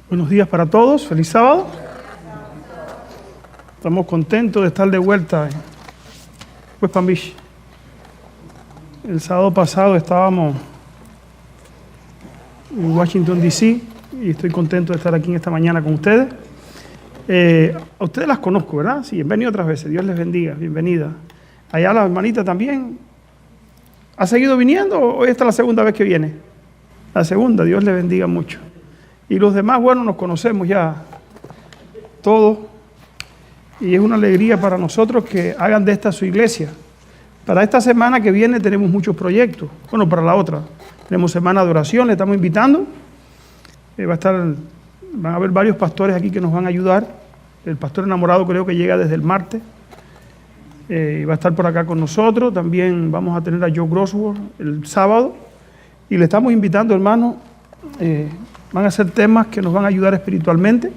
Buenos días para todos, feliz sábado. Estamos contentos de estar de vuelta en West Palm Beach. El sábado pasado estábamos en Washington, D.C. y estoy contento de estar aquí en esta mañana con ustedes. A ustedes las conozco, ¿verdad? Sí, han venido otras veces, Dios les bendiga, bienvenida. Allá la hermanita también. ¿Ha seguido viniendo o esta es la segunda vez que viene? La segunda, Dios les bendiga mucho. Y los demás, bueno, nos conocemos ya todos. Y es una alegría para nosotros que hagan de esta su iglesia. Para esta semana que viene tenemos muchos proyectos. Bueno, para la otra. Tenemos semana de oración, le estamos invitando. Van a haber varios pastores aquí que nos van a ayudar. El pastor enamorado creo que llega desde el martes. Va a estar por acá con nosotros. También vamos a tener a Joe Grossworth el sábado. Y le estamos invitando, hermanos. Van a ser temas que nos van a ayudar espiritualmente.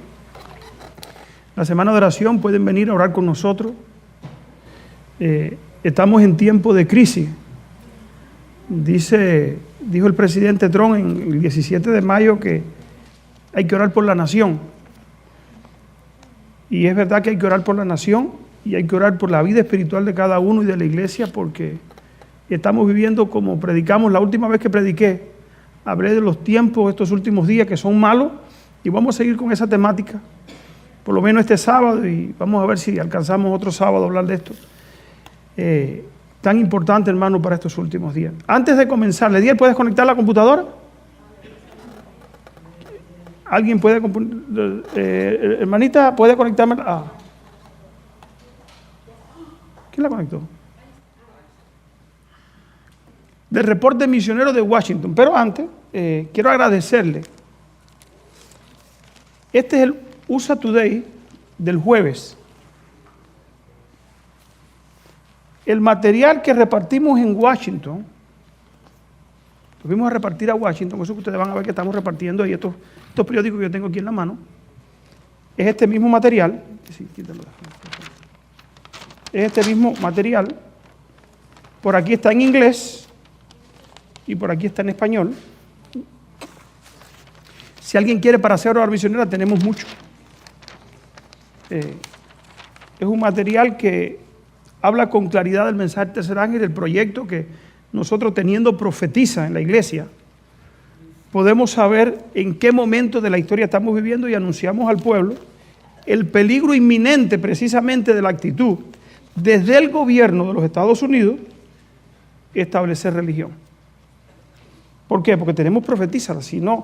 La semana de oración pueden venir a orar con nosotros. Estamos en tiempo de crisis. Dijo el presidente Trump en el 17 de mayo que hay que orar por la nación. Y es verdad que hay que orar por la nación y hay que orar por la vida espiritual de cada uno y de la iglesia, porque estamos viviendo como predicamos la última vez que prediqué. Hablé de los tiempos, estos últimos días que son malos, y vamos a seguir con esa temática, por lo menos este sábado, y vamos a ver si alcanzamos otro sábado a hablar de esto. Tan importante, hermano, para estos últimos días. Antes de comenzar, Lediel, ¿puedes conectar la computadora? ¿Alguien puede? Hermanita, ¿puede conectarme? ¿Quién la conectó? Del reporte misionero de Washington. Pero antes, quiero agradecerle. Este es el USA Today del jueves. El material que repartimos en Washington, lo vimos a repartir a Washington, eso que ustedes van a ver que estamos repartiendo ahí, estos periódicos que yo tengo aquí en la mano, es este mismo material. Sí, quítalo. Es este mismo material. Por aquí está en inglés. Y por aquí está en español. Si alguien quiere para hacer obra misionera, tenemos mucho. Es un material que habla con claridad del mensaje del tercer ángel, del proyecto que nosotros, teniendo profetiza en la iglesia, podemos saber en qué momento de la historia estamos viviendo y anunciamos al pueblo el peligro inminente precisamente de la actitud desde el gobierno de los Estados Unidos establecer religión. ¿Por qué? Porque tenemos profetizas. Si no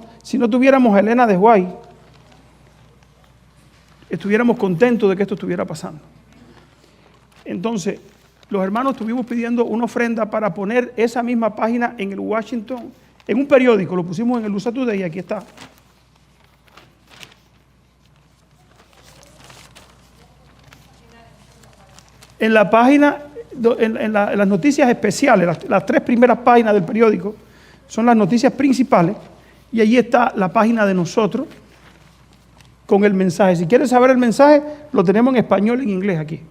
tuviéramos a Elena de White, estuviéramos contentos de que esto estuviera pasando. Entonces, los hermanos estuvimos pidiendo una ofrenda para poner esa misma página en el Washington, en un periódico, lo pusimos en el USA Today y aquí está. En la página, en las noticias especiales, las tres primeras páginas del periódico, son las noticias principales, y allí está la página de nosotros con el mensaje. Si quieren saber el mensaje, lo tenemos en español y en inglés aquí.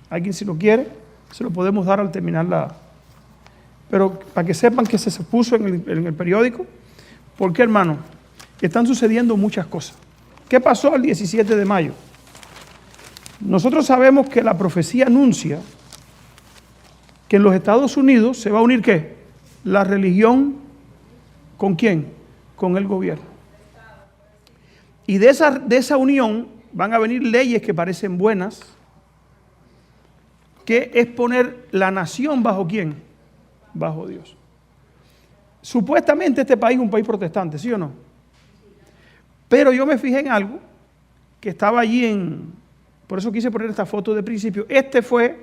Alguien si lo quiere, se lo podemos dar al terminar Pero para que sepan que se puso en el periódico, porque, hermano, están sucediendo muchas cosas. ¿Qué pasó el 17 de mayo? Nosotros sabemos que la profecía anuncia que en los Estados Unidos se va a unir, ¿qué? La religión. ¿Con quién? Con el gobierno. Y de esa unión van a venir leyes que parecen buenas, que es poner la nación bajo ¿quién? Bajo Dios. Supuestamente este país es un país protestante, ¿sí o no? Pero yo me fijé en algo que estaba allí por eso quise poner esta foto de principio. Este fue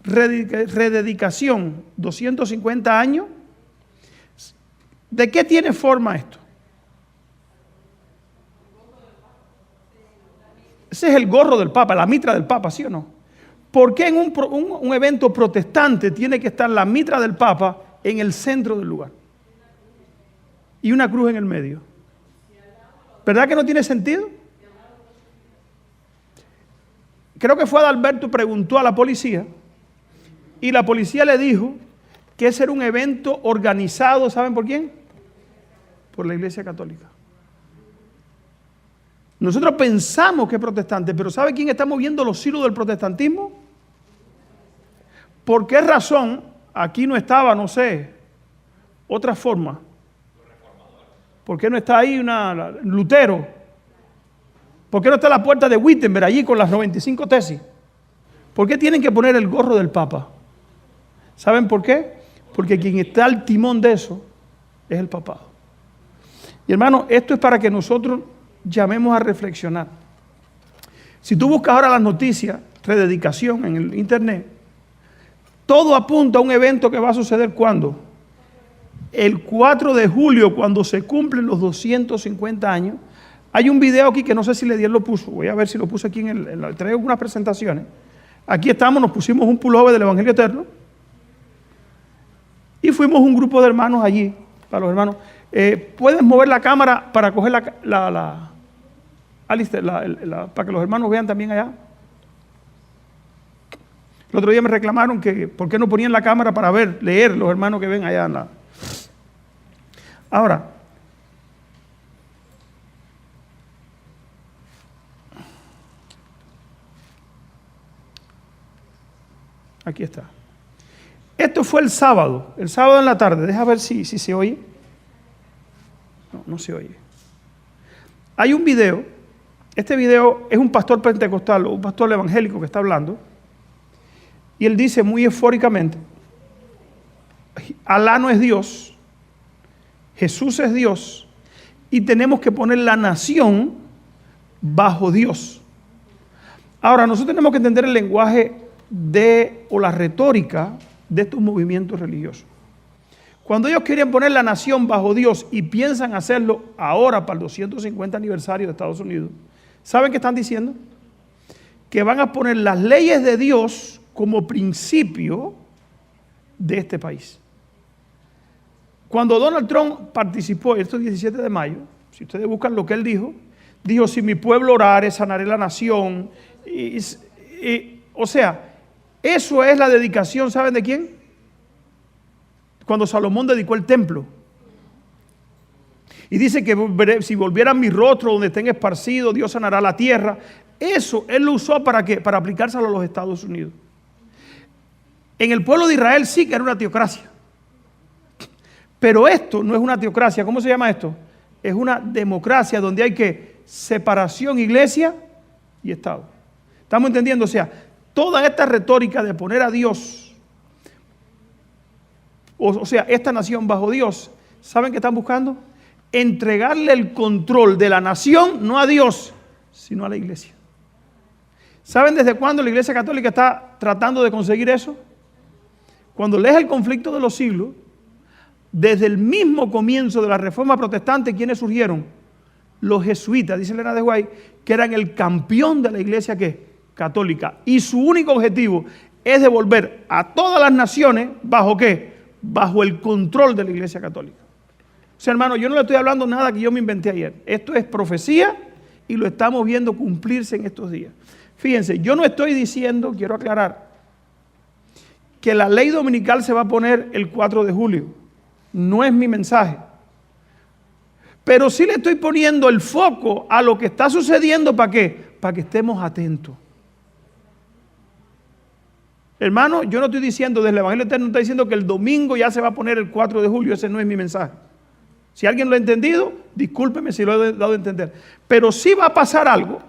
rededicación, 250 años. ¿De qué tiene forma esto? Ese es el gorro del Papa, la mitra del Papa, ¿sí o no? ¿Por qué en un evento protestante tiene que estar la mitra del Papa en el centro del lugar? Y una cruz en el medio. ¿Verdad que no tiene sentido? Creo que fue Adalberto, preguntó a la policía, y la policía le dijo que ese era un evento organizado, ¿saben por quién? Por la Iglesia Católica. Nosotros pensamos que es protestante, pero ¿sabe quién está moviendo los hilos del protestantismo? ¿Por qué razón aquí no estaba, no sé, otra forma? ¿Por qué no está ahí Lutero? ¿Por qué no está la puerta de Wittenberg allí con las 95 tesis? ¿Por qué tienen que poner el gorro del Papa? ¿Saben por qué? Porque quien está al timón de eso es el papado. Y hermano, esto es para que nosotros llamemos a reflexionar. Si tú buscas ahora las noticias, rededicación en el internet, todo apunta a un evento que va a suceder ¿cuándo? El 4 de julio, cuando se cumplen los 250 años. Hay un video aquí que no sé si Lediel lo puso, voy a ver si lo puse aquí traigo unas presentaciones. Aquí estamos, nos pusimos un pullover del Evangelio Eterno y fuimos un grupo de hermanos allí, para los hermanos. ¿Puedes mover la cámara para coger para que los hermanos vean también allá? El otro día me reclamaron que por qué no ponían la cámara para leer los hermanos que ven allá. Ahora, aquí está. Esto fue el sábado en la tarde. Deja ver si se oye. No se oye. Hay un video. Este video es un pastor pentecostal o un pastor evangélico que está hablando. Y él dice muy eufóricamente: Alá no es Dios, Jesús es Dios, y tenemos que poner la nación bajo Dios. Ahora, nosotros tenemos que entender el lenguaje o la retórica de estos movimientos religiosos. Cuando ellos quieren poner la nación bajo Dios y piensan hacerlo ahora para el 250 aniversario de Estados Unidos, ¿saben qué están diciendo? Que van a poner las leyes de Dios como principio de este país. Cuando Donald Trump participó, esto es 17 de mayo, si ustedes buscan lo que él dijo, si mi pueblo orare, sanaré la nación. O sea, eso es la dedicación, ¿saben de quién? Cuando Salomón dedicó el templo. Y dice que si volviera mi rostro donde estén esparcidos, Dios sanará la tierra. Eso él lo usó ¿para qué? Para aplicárselo a los Estados Unidos. En el pueblo de Israel sí que era una teocracia. Pero esto no es una teocracia. ¿Cómo se llama esto? Es una democracia donde hay que separación, iglesia y Estado. ¿Estamos entendiendo? O sea, toda esta retórica de poner a Dios, o sea, esta nación bajo Dios, ¿saben qué están buscando? Entregarle el control de la nación, no a Dios, sino a la iglesia. ¿Saben desde cuándo la Iglesia Católica está tratando de conseguir eso? Cuando lees el conflicto de los siglos, desde el mismo comienzo de la Reforma Protestante, ¿quiénes surgieron? Los jesuitas, dice Elena de White, que eran el campeón de la Iglesia católica. Y su único objetivo es devolver a todas las naciones, ¿bajo qué? Bajo el control de la Iglesia Católica. O sea, hermano, yo no le estoy hablando nada que yo me inventé ayer. Esto es profecía y lo estamos viendo cumplirse en estos días. Fíjense, yo no estoy diciendo, quiero aclarar, que la ley dominical se va a poner el 4 de julio. No es mi mensaje. Pero sí le estoy poniendo el foco a lo que está sucediendo. ¿Para qué? Para que estemos atentos. Hermano, yo no estoy diciendo, desde el Evangelio Eterno, no estoy diciendo que el domingo ya se va a poner el 4 de julio. Ese no es mi mensaje. Si alguien lo ha entendido, discúlpeme si lo he dado a entender. Pero sí va a pasar algo,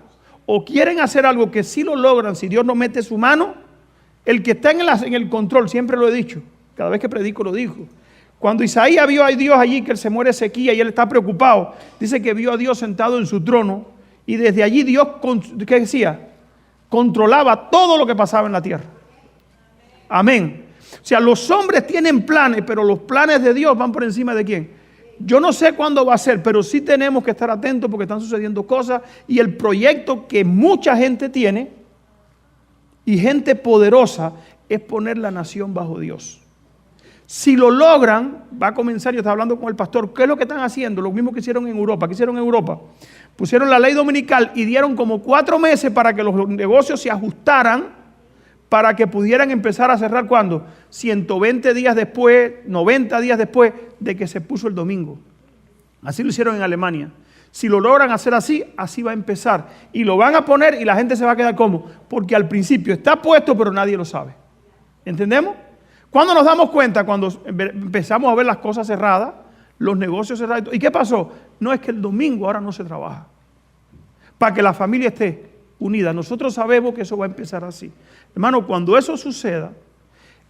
o quieren hacer algo que sí lo logran si Dios no mete su mano. El que está en el control, siempre lo he dicho, cada vez que predico lo digo. Cuando Isaías vio a Dios allí que él se muere de sequía y él está preocupado, dice que vio a Dios sentado en su trono y desde allí Dios, ¿qué decía? Controlaba todo lo que pasaba en la tierra. Amén. O sea, los hombres tienen planes, pero los planes de Dios van por encima de quién. Yo no sé cuándo va a ser, pero sí tenemos que estar atentos porque están sucediendo cosas y el proyecto que mucha gente tiene y gente poderosa es poner la nación bajo Dios. Si lo logran, va a comenzar, yo estaba hablando con el pastor, ¿qué es lo que están haciendo? Lo mismo que hicieron en Europa. ¿Qué hicieron en Europa? Pusieron la ley dominical y dieron como 4 meses para que los negocios se ajustaran para que pudieran empezar a cerrar, ¿cuándo? 120 días después, 90 días después de que se puso el domingo. Así lo hicieron en Alemania. Si lo logran hacer así, así va a empezar. Y lo van a poner y la gente se va a quedar como, porque al principio está puesto, pero nadie lo sabe. ¿Entendemos? Cuando nos damos cuenta, cuando empezamos a ver las cosas cerradas, los negocios cerrados. ¿Y qué pasó? No, es que el domingo ahora no se trabaja. Para que la familia esté unida. Nosotros sabemos que eso va a empezar así. Hermano, cuando eso suceda,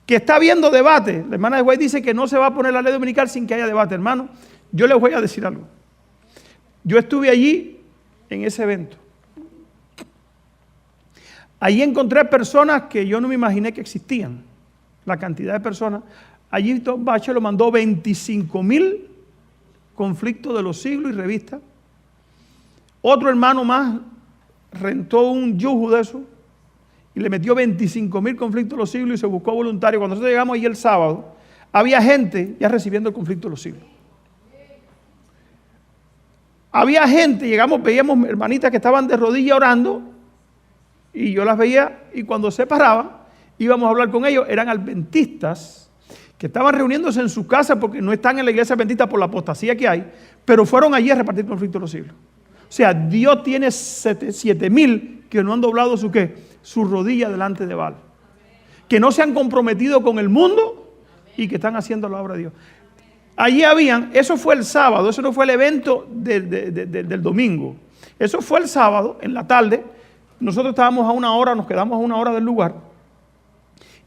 que está habiendo debate, la hermana de White dice que no se va a poner la ley dominical sin que haya debate. Hermano, yo les voy a decir algo. Yo estuve allí en ese evento. Allí encontré personas que yo no me imaginé que existían. La cantidad de personas. Allí Tom Bachelor mandó 25,000 conflictos de los siglos y revistas. Otro hermano más rentó un yuju de eso y le metió 25,000 conflictos de los siglos y se buscó voluntario. Cuando nosotros llegamos allí el sábado, había gente ya recibiendo el conflicto de los siglos. Había gente, llegamos, veíamos hermanitas que estaban de rodillas orando y yo las veía y cuando se paraban íbamos a hablar con ellos. Eran adventistas que estaban reuniéndose en su casa porque no están en la iglesia adventista por la apostasía que hay, pero fueron allí a repartir conflicto de los siglos. O sea, Dios tiene 7,000 que no han doblado su rodilla delante de Baal, que no se han comprometido con el mundo y que están haciendo la obra de Dios. Allí habían, eso fue el sábado, eso no fue el evento del domingo. Eso fue el sábado, en la tarde. Nosotros estábamos a una hora, nos quedamos a una hora del lugar.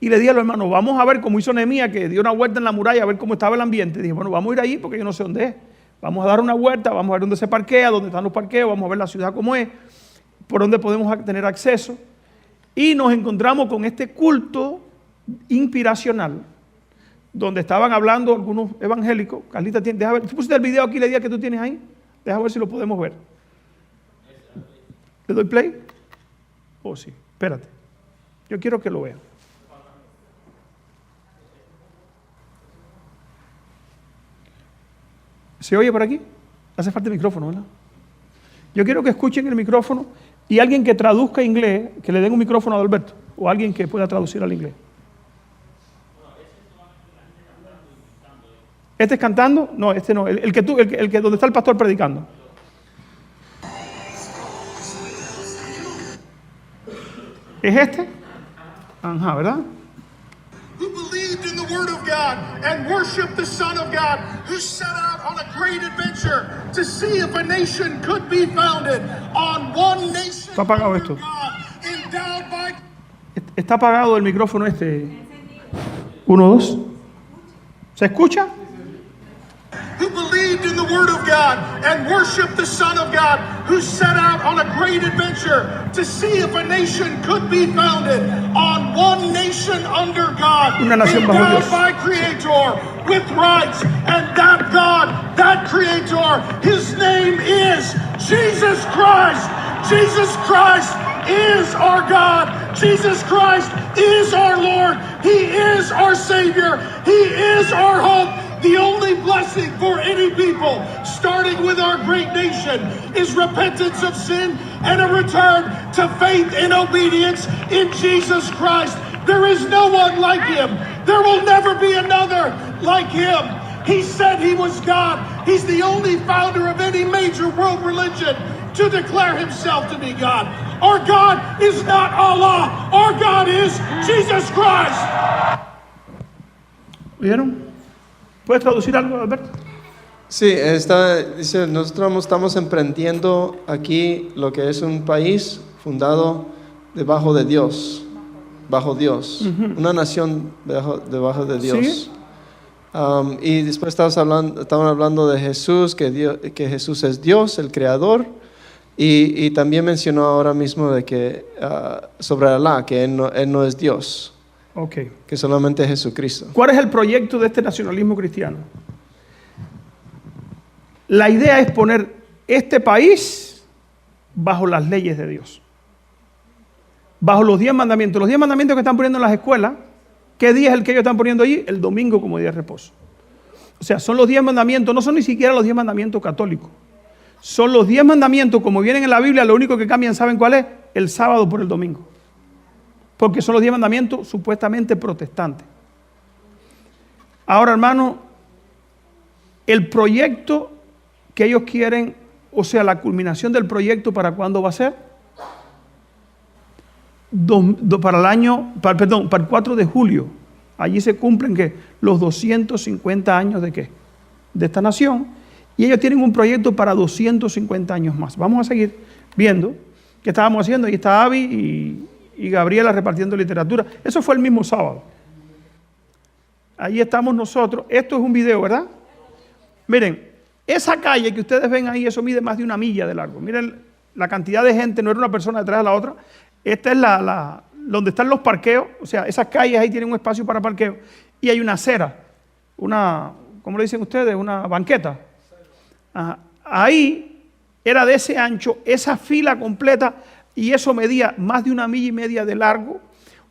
Y le dije a los hermanos, vamos a ver cómo hizo Nehemías, que dio una vuelta en la muralla a ver cómo estaba el ambiente. Dije, bueno, vamos a ir ahí porque yo no sé dónde es. Vamos a dar una vuelta, vamos a ver dónde se parquea, dónde están los parqueos, vamos a ver la ciudad cómo es, por dónde podemos tener acceso. Y nos encontramos con este culto inspiracional, donde estaban hablando algunos evangélicos. Carlita, deja ver, ¿tú pusiste el video aquí, la idea que tú tienes ahí? Deja ver si lo podemos ver. ¿Le doy play? Oh, sí, espérate. Yo quiero que lo vean. ¿Se oye por aquí? Hace falta el micrófono, ¿verdad? Yo quiero que escuchen el micrófono y alguien que traduzca inglés, que le den un micrófono a Adalberto, o alguien que pueda traducir al inglés. ¿Este es cantando? No, este no. El que donde está el pastor predicando. ¿Es este? Ajá, ¿verdad? Who believed in the Word of God and worshiped the Son of God, who set out on a great adventure to see if a nation could be founded on one nation. Está apagado esto. God, endowed by... Está apagado el micrófono este. 1, 2. ¿Se escucha? Who believed in the Word of God and worshiped the Son of God, who set out on a great adventure to see if a nation could be founded on one nation under God, Una nación bajo endowed Dios. by Creator with rights, and that God, that Creator, His name is Jesus Christ. Jesus Christ is our God. Jesus Christ is our Lord. He is our Savior. He is our hope. The only blessing for any people, starting with our great nation, is repentance of sin and a return to faith and obedience in Jesus Christ. There is no one like Him. There will never be another like Him. He said He was God. He's the only founder of any major world religion to declare Himself to be God. Our God is not Allah. Our God is Jesus Christ. ¿Vieron? ¿Puedes traducir algo, Alberto? Sí, dice, nosotros estamos emprendiendo aquí lo que es un país fundado debajo de Dios, bajo Dios, una nación debajo de Dios. ¿Sí? Y después estaban hablando de Jesús, que Jesús es Dios, el Creador, y también mencionó ahora mismo de que sobre Alá, que él no es Dios. Ok. Que solamente es Jesucristo. ¿Cuál es el proyecto de este nacionalismo cristiano? La idea es poner este país bajo las leyes de Dios. Bajo los 10 mandamientos. Los 10 mandamientos que están poniendo en las escuelas, ¿qué día es el que ellos están poniendo allí? El domingo como día de reposo. O sea, son los 10 mandamientos, no son ni siquiera los 10 mandamientos católicos. Son los 10 mandamientos como vienen en la Biblia, lo único que cambian, ¿saben cuál es? El sábado por el domingo. Porque son los 10 mandamientos supuestamente protestantes. Ahora, hermano, el proyecto que ellos quieren o sea, la culminación del proyecto, ¿para cuándo va a ser? Para el 4 de julio. Allí se cumplen ¿qué? Los 250 años de ¿qué? De esta nación. Y ellos tienen un proyecto para 250 años más. Vamos a seguir viendo qué estábamos haciendo. Ahí está Avi y Gabriela repartiendo literatura. Eso fue el mismo sábado. Ahí estamos nosotros. Esto es un video, ¿verdad? Miren, esa calle que ustedes ven ahí, eso mide más de 1 milla de largo. Miren la cantidad de gente, no era una persona detrás de la otra. Esta es donde están los parqueos. O sea, esas calles ahí tienen un espacio para parqueo. Y hay una acera, ¿cómo le dicen ustedes? Una banqueta. Ajá. Ahí era de ese ancho, esa fila completa, y eso medía más de 1,5 millas de largo,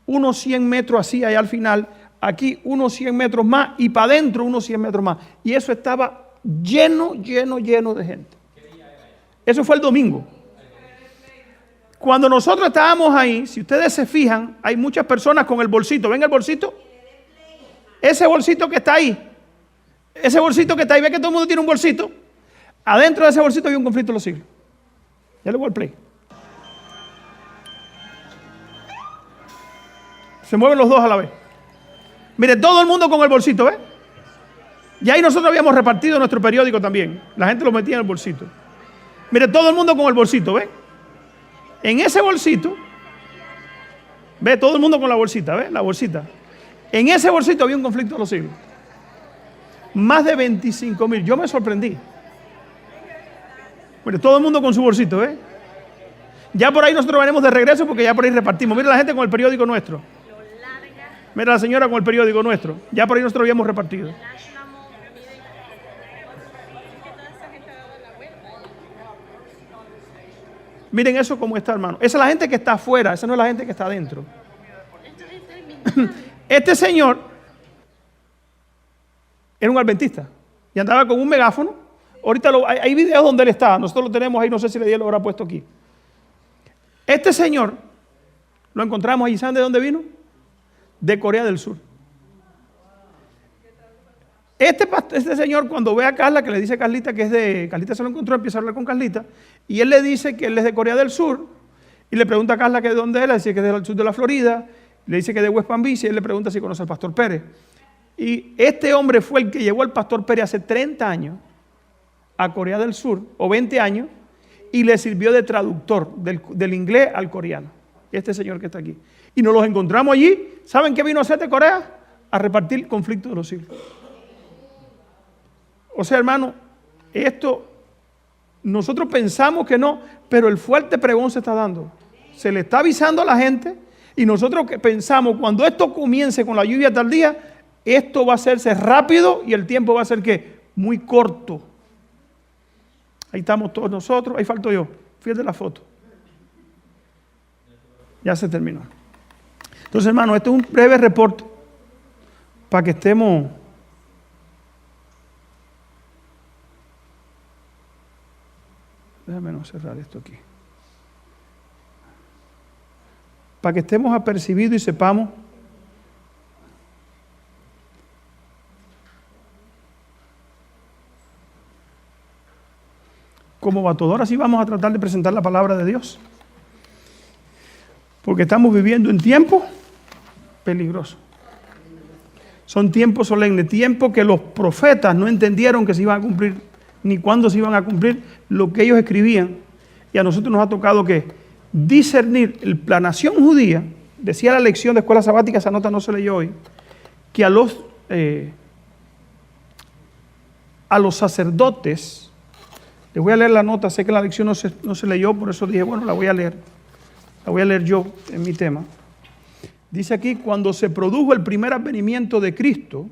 unos 100 metros así allá al final, aquí unos 100 metros más, y para adentro unos 100 metros más. Y eso estaba lleno de gente. Eso fue el domingo. Cuando nosotros estábamos ahí, si ustedes se fijan, hay muchas personas con el bolsito. ¿Ven el bolsito? Ese bolsito que está ahí. Ese bolsito que está ahí. ¿Ve que todo el mundo tiene un bolsito? Adentro de ese bolsito había un conflicto de los siglos. Ya le voy al play. Se mueven los dos a la vez. Mire, todo el mundo con el bolsito, ¿ves? Y ahí nosotros habíamos repartido nuestro periódico también. La gente lo metía en el bolsito. Mire, todo el mundo con el bolsito, ¿ves? En ese bolsito, ¿ve? Todo el mundo con la bolsita, ¿ve? La bolsita. En ese bolsito había un conflicto de los siglos. Más de 25,000. Yo me sorprendí. Mire, todo el mundo con su bolsito, ¿ve? Ya por ahí nosotros venimos de regreso porque ya por ahí repartimos. Mira la gente con el periódico nuestro. Mira la señora con el periódico nuestro. Ya por ahí nosotros habíamos repartido. Miren eso cómo está, hermano. Esa es la gente que está afuera, esa no es la gente que está adentro. Este señor era un adventista y andaba con un megáfono. Ahorita hay videos donde él está, nosotros lo tenemos ahí, no sé si le lo habrá puesto aquí. Este señor lo encontramos ahí, ¿saben de dónde vino? De Corea del Sur. Este señor, cuando ve a Carla, que le dice a Carlita que es de... Carlita se lo encontró, empieza a hablar con Carlita, y él le dice que él es de Corea del Sur, y le pregunta a Carla que de dónde es, le dice que es del sur de la Florida, le dice que es de West Palm Beach, y él le pregunta si conoce al pastor Pérez. Y este hombre fue el que llevó al pastor Pérez hace 30 años a Corea del Sur, o 20 años, y le sirvió de traductor del inglés al coreano. Este señor que está aquí. Y nos los encontramos allí. ¿Saben qué vino a hacer de Corea? A repartir el conflicto de los siglos. O sea, hermano, esto, nosotros pensamos que no, pero el fuerte pregón se está dando. Se le está avisando a la gente y nosotros que pensamos, cuando esto comience con la lluvia tardía, esto va a hacerse rápido y el tiempo va a ser ¿qué? Muy corto. Ahí estamos todos nosotros, ahí falto yo. Fíjate la foto. Ya se terminó. Entonces, hermano, este es un breve reporte para que estemos... Déjame no cerrar esto aquí. Para que estemos apercibidos y sepamos cómo va todo. Ahora sí vamos a tratar de presentar la palabra de Dios. Porque estamos viviendo en tiempos peligrosos. Son tiempos solemnes, tiempos que los profetas no entendieron que se iban a cumplir, ni cuándo se iban a cumplir lo que ellos escribían. Y a nosotros nos ha tocado que discernir. La nación judía, decía la lección de escuela sabática, esa nota no se leyó hoy, que a los sacerdotes, les voy a leer la nota, sé que la lección no se leyó, por eso dije, bueno, la voy a leer yo en mi tema. Dice aquí, cuando se produjo el primer advenimiento de Cristo,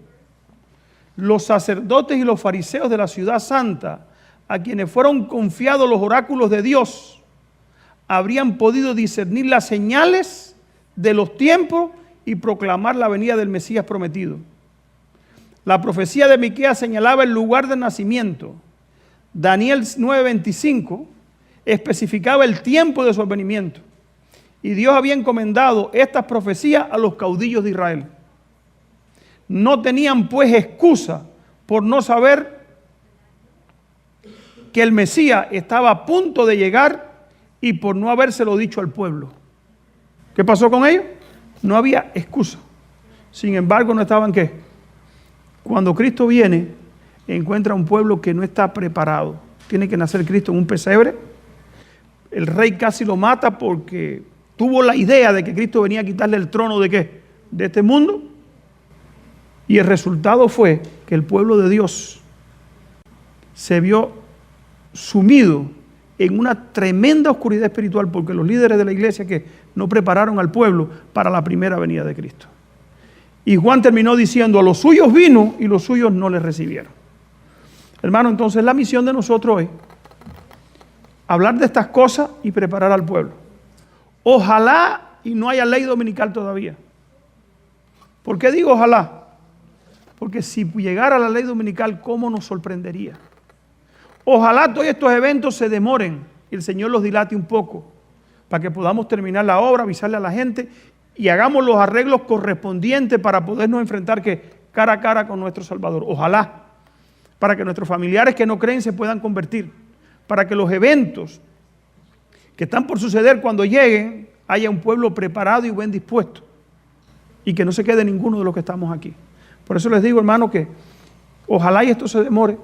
los sacerdotes y los fariseos de la ciudad santa, a quienes fueron confiados los oráculos de Dios, habrían podido discernir las señales de los tiempos y proclamar la venida del Mesías prometido. La profecía de Miqueas señalaba el lugar del nacimiento. Daniel 9:25 especificaba el tiempo de su advenimiento. Y Dios había encomendado estas profecías a los caudillos de Israel. No tenían pues excusa por no saber que el Mesías estaba a punto de llegar y por no habérselo dicho al pueblo. ¿Qué pasó con ellos? No había excusa. Sin embargo, no estaban ¿qué? Cuando Cristo viene, encuentra un pueblo que no está preparado. Tiene que nacer Cristo en un pesebre. El rey casi lo mata porque tuvo la idea de que Cristo venía a quitarle el trono ¿de qué? De este mundo. Y el resultado fue que el pueblo de Dios se vio sumido en una tremenda oscuridad espiritual porque los líderes de la iglesia que no prepararon al pueblo para la primera venida de Cristo. Y Juan terminó diciendo, a los suyos vino y los suyos no les recibieron. Hermano, entonces la misión de nosotros es hablar de estas cosas y preparar al pueblo. Ojalá y no haya ley dominical todavía. ¿Por qué digo ojalá? Porque si llegara la ley dominical, ¿cómo nos sorprendería? Ojalá todos estos eventos se demoren y el Señor los dilate un poco para que podamos terminar la obra, avisarle a la gente y hagamos los arreglos correspondientes para podernos enfrentar cara a cara con nuestro Salvador. Ojalá, para que nuestros familiares que no creen se puedan convertir, para que los eventos que están por suceder cuando lleguen haya un pueblo preparado y buen dispuesto y que no se quede ninguno de los que estamos aquí. Por eso les digo, hermano, que ojalá y esto se demore,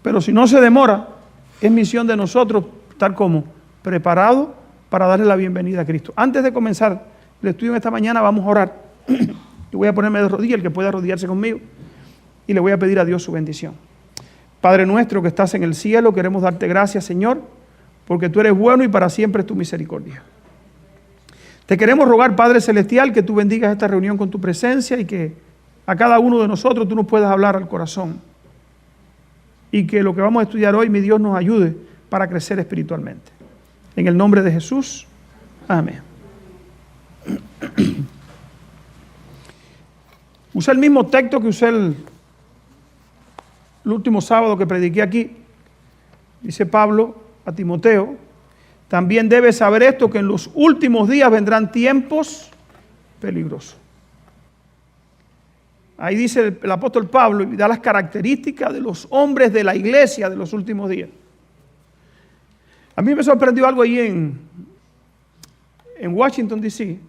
pero si no se demora, es misión de nosotros estar como preparados para darle la bienvenida a Cristo. Antes de comenzar el estudio en esta mañana, vamos a orar. Yo voy a ponerme de rodillas, el que pueda arrodillarse conmigo, y le voy a pedir a Dios su bendición. Padre nuestro que estás en el cielo, queremos darte gracias, Señor, porque tú eres bueno y para siempre es tu misericordia. Te queremos rogar, Padre Celestial, que tú bendigas esta reunión con tu presencia y que a cada uno de nosotros tú nos puedas hablar al corazón. Y que lo que vamos a estudiar hoy, mi Dios, nos ayude para crecer espiritualmente. En el nombre de Jesús, amén. Usé el mismo texto que usé el último sábado que prediqué aquí. Dice Pablo a Timoteo, también debes saber esto, que en los últimos días vendrán tiempos peligrosos. Ahí dice el apóstol Pablo y da las características de los hombres de la iglesia de los últimos días. A mí me sorprendió algo ahí en Washington, D.C.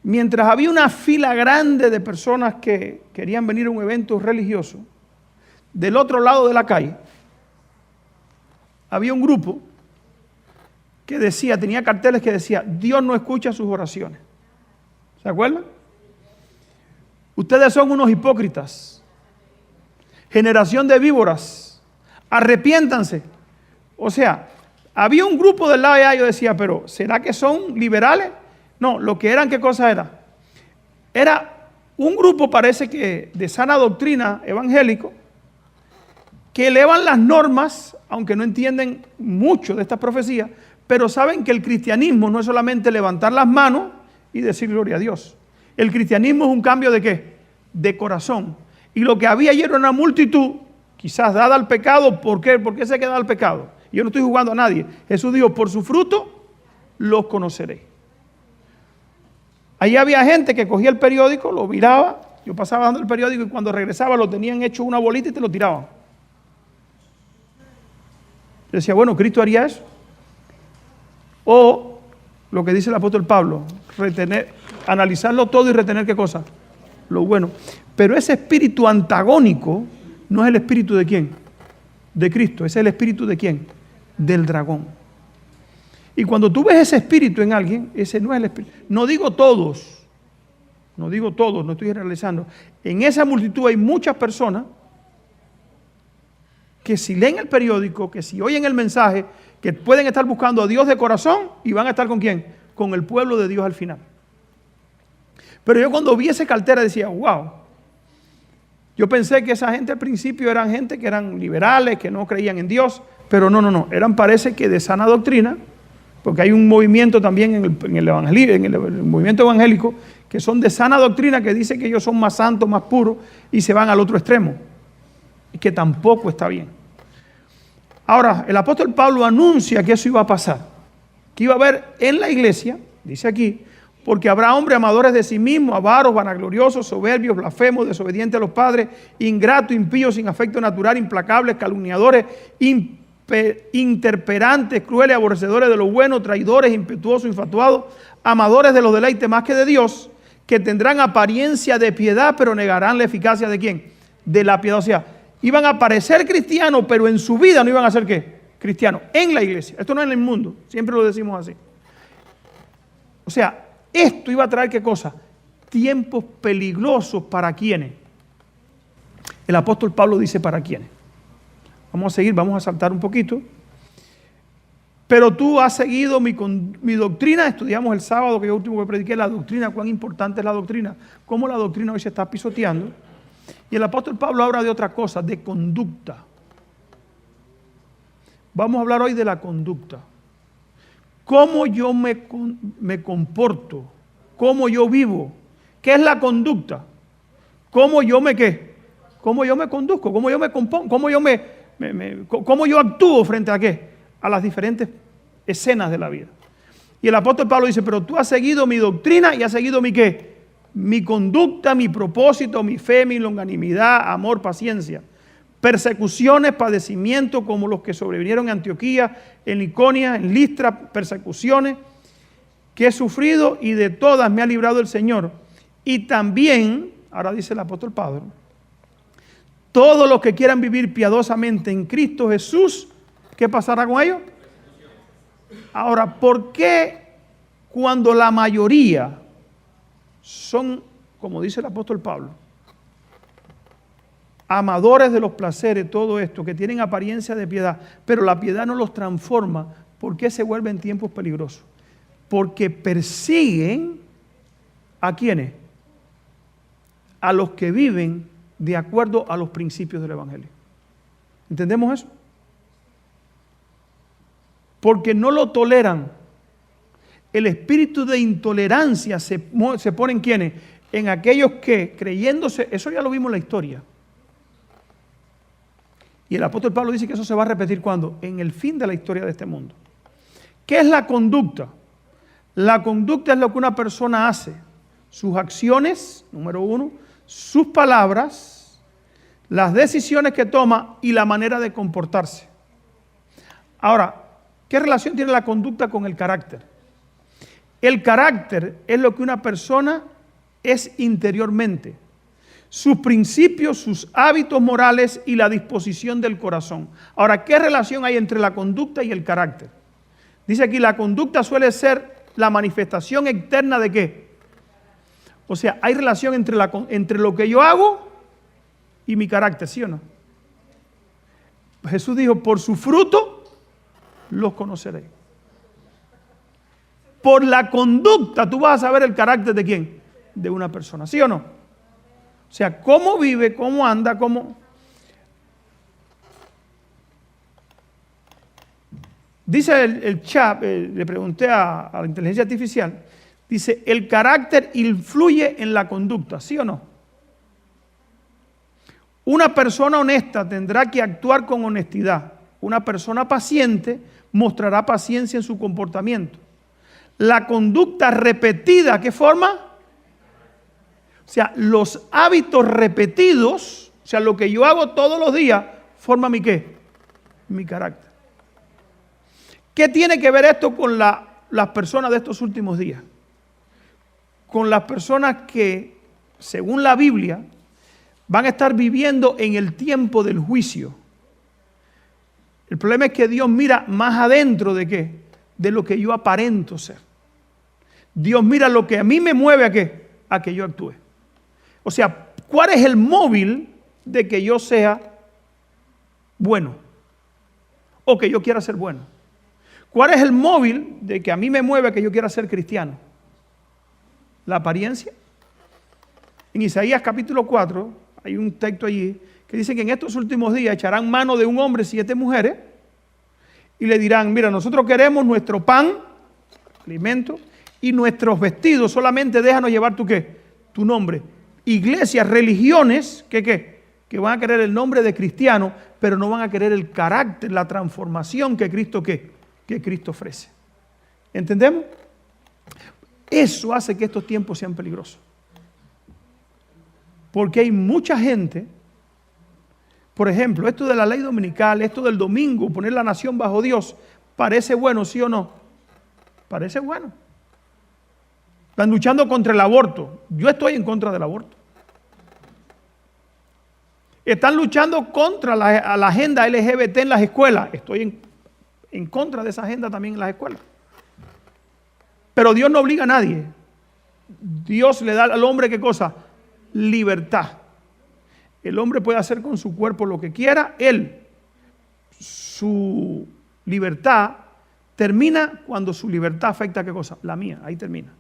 Mientras había una fila grande de personas que querían venir a un evento religioso, del otro lado de la calle había un grupo que decía, tenía carteles que decía, Dios no escucha sus oraciones. ¿Se acuerdan? Ustedes son unos hipócritas, generación de víboras, arrepiéntanse. O sea, había un grupo del lado de allá, yo decía, pero ¿será que son liberales? No, lo que eran, ¿qué cosa era? Era un grupo, parece que de sana doctrina evangélico, que elevan las normas, aunque no entienden mucho de estas profecías, pero saben que el cristianismo no es solamente levantar las manos y decir gloria a Dios. El cristianismo es un cambio ¿de qué? De corazón. Y lo que había ayer era una multitud, quizás dada al pecado. ¿Por qué? ¿Por qué se queda al pecado? Yo no estoy jugando a nadie. Jesús dijo, por su fruto los conoceréis. Ahí había gente que cogía el periódico, lo viraba. Yo pasaba dando el periódico y cuando regresaba lo tenían hecho una bolita y te lo tiraban. Yo decía, bueno, ¿Cristo haría eso? O lo que dice el apóstol Pablo, analizarlo todo y retener ¿qué cosa? Lo bueno. Pero ese espíritu antagónico no es el espíritu ¿de quién? De Cristo. Ese es el espíritu ¿de quién? Del dragón. Y cuando tú ves ese espíritu en alguien, ese no es el espíritu. No digo todos, no estoy generalizando. En esa multitud hay muchas personas que si leen el periódico, que si oyen el mensaje, que pueden estar buscando a Dios de corazón y van a estar ¿con quién? Con el pueblo de Dios al final. Pero yo cuando vi esa cartera decía, wow. Yo pensé que esa gente al principio eran gente que eran liberales, que no creían en Dios, pero no. Eran parece que de sana doctrina, porque hay un movimiento también en el movimiento evangélico, que son de sana doctrina, que dice que ellos son más santos, más puros, y se van al otro extremo. Y que tampoco está bien. Ahora, el apóstol Pablo anuncia que eso iba a pasar, que iba a haber en la iglesia, dice aquí, porque habrá hombres amadores de sí mismos, avaros, vanagloriosos, soberbios, blasfemos, desobedientes a los padres, ingratos, impíos, sin afecto natural, implacables, calumniadores, interperantes, crueles, aborrecedores de lo bueno, traidores, impetuosos, infatuados, amadores de los deleites más que de Dios, que tendrán apariencia de piedad, pero negarán la eficacia ¿de quién? De la piedad. O sea, iban a parecer cristianos, pero en su vida no iban a ser ¿qué? Cristianos. En la iglesia. Esto no es en el mundo. Siempre lo decimos así. O sea, esto iba a traer ¿qué cosa? Tiempos peligrosos para quienes. El apóstol Pablo dice para quienes. Vamos a seguir, vamos a saltar un poquito. Pero tú has seguido mi doctrina. Estudiamos el sábado, que yo último que prediqué, la doctrina, cuán importante es la doctrina, cómo la doctrina hoy se está pisoteando. Y el apóstol Pablo habla de otra cosa, de conducta. Vamos a hablar hoy de la conducta. Cómo yo me comporto, cómo yo vivo. ¿Qué es la conducta? ¿Cómo yo me qué? ¿Cómo yo me conduzco? ¿Cómo yo me compongo? ¿Cómo yo actúo frente a qué? A las diferentes escenas de la vida. Y el apóstol Pablo dice, pero tú has seguido mi doctrina y has seguido mi qué? Mi conducta, mi propósito, mi fe, mi longanimidad, amor, paciencia. Persecuciones, padecimientos como los que sobrevinieron en Antioquía, en Iconio, en Listra, persecuciones que he sufrido y de todas me ha librado el Señor. Y también, ahora dice el apóstol Pablo, todos los que quieran vivir piadosamente en Cristo Jesús, ¿qué pasará con ellos? Ahora, ¿por qué cuando la mayoría son, como dice el apóstol Pablo, amadores de los placeres, todo esto, que tienen apariencia de piedad, pero la piedad no los transforma, ¿por qué se vuelven tiempos peligrosos? Porque persiguen ¿a quiénes? A los que viven de acuerdo a los principios del Evangelio. ¿Entendemos eso? Porque no lo toleran. El espíritu de intolerancia se pone en ¿quiénes? En aquellos que, creyéndose, eso ya lo vimos en la historia. Y el apóstol Pablo dice que eso se va a repetir ¿cuándo? En el fin de la historia de este mundo. ¿Qué es la conducta? La conducta es lo que una persona hace. Sus acciones, número uno, sus palabras, las decisiones que toma y la manera de comportarse. Ahora, ¿qué relación tiene la conducta con el carácter? El carácter es lo que una persona es interiormente. Sus principios, sus hábitos morales y la disposición del corazón. Ahora, ¿qué relación hay entre la conducta y el carácter? Dice aquí, la conducta suele ser la manifestación externa de ¿qué? O sea, hay relación entre lo que yo hago y mi carácter, ¿sí o no? Jesús dijo, por su fruto los conoceréis. Por la conducta tú vas a saber el carácter de ¿quién? De una persona, ¿sí o no? O sea, cómo vive, cómo anda, cómo... Dice el chat, le pregunté a la inteligencia artificial, dice, el carácter influye en la conducta, ¿sí o no? Una persona honesta tendrá que actuar con honestidad. Una persona paciente mostrará paciencia en su comportamiento. La conducta repetida, ¿qué forma? O sea, los hábitos repetidos, o sea, lo que yo hago todos los días, forma mi ¿qué? Mi carácter. ¿Qué tiene que ver esto con las personas de estos últimos días? Con las personas que, según la Biblia, van a estar viviendo en el tiempo del juicio. El problema es que Dios mira más adentro de ¿qué? De lo que yo aparento ser. Dios mira lo que a mí me mueve a ¿qué? A que yo actúe. O sea, ¿cuál es el móvil de que yo sea bueno? O que yo quiera ser bueno. ¿Cuál es el móvil de que a mí me mueve a que yo quiera ser cristiano? ¿La apariencia? En Isaías capítulo 4 hay un texto allí que dice que en estos últimos días echarán mano de un hombre 7 mujeres y le dirán, mira, nosotros queremos nuestro pan, alimento, y nuestros vestidos, solamente déjanos llevar tu ¿qué? Tu nombre. Iglesias, religiones, que van a querer el nombre de cristiano, pero no van a querer el carácter, la transformación que Cristo que Cristo ofrece. ¿Entendemos? Eso hace que estos tiempos sean peligrosos. Porque hay mucha gente Por ejemplo, esto de la ley dominical, esto del domingo, poner la nación bajo Dios, ¿parece bueno, sí o no? Parece bueno. Están luchando contra el aborto. Yo estoy en contra del aborto. Están luchando contra la agenda LGBT en las escuelas. Estoy en contra de esa agenda también en las escuelas. Pero Dios no obliga a nadie. Dios le da al hombre, ¿qué cosa? Libertad. El hombre puede hacer con su cuerpo lo que quiera. Su libertad termina cuando su libertad afecta, ¿qué cosa? La mía, ahí termina.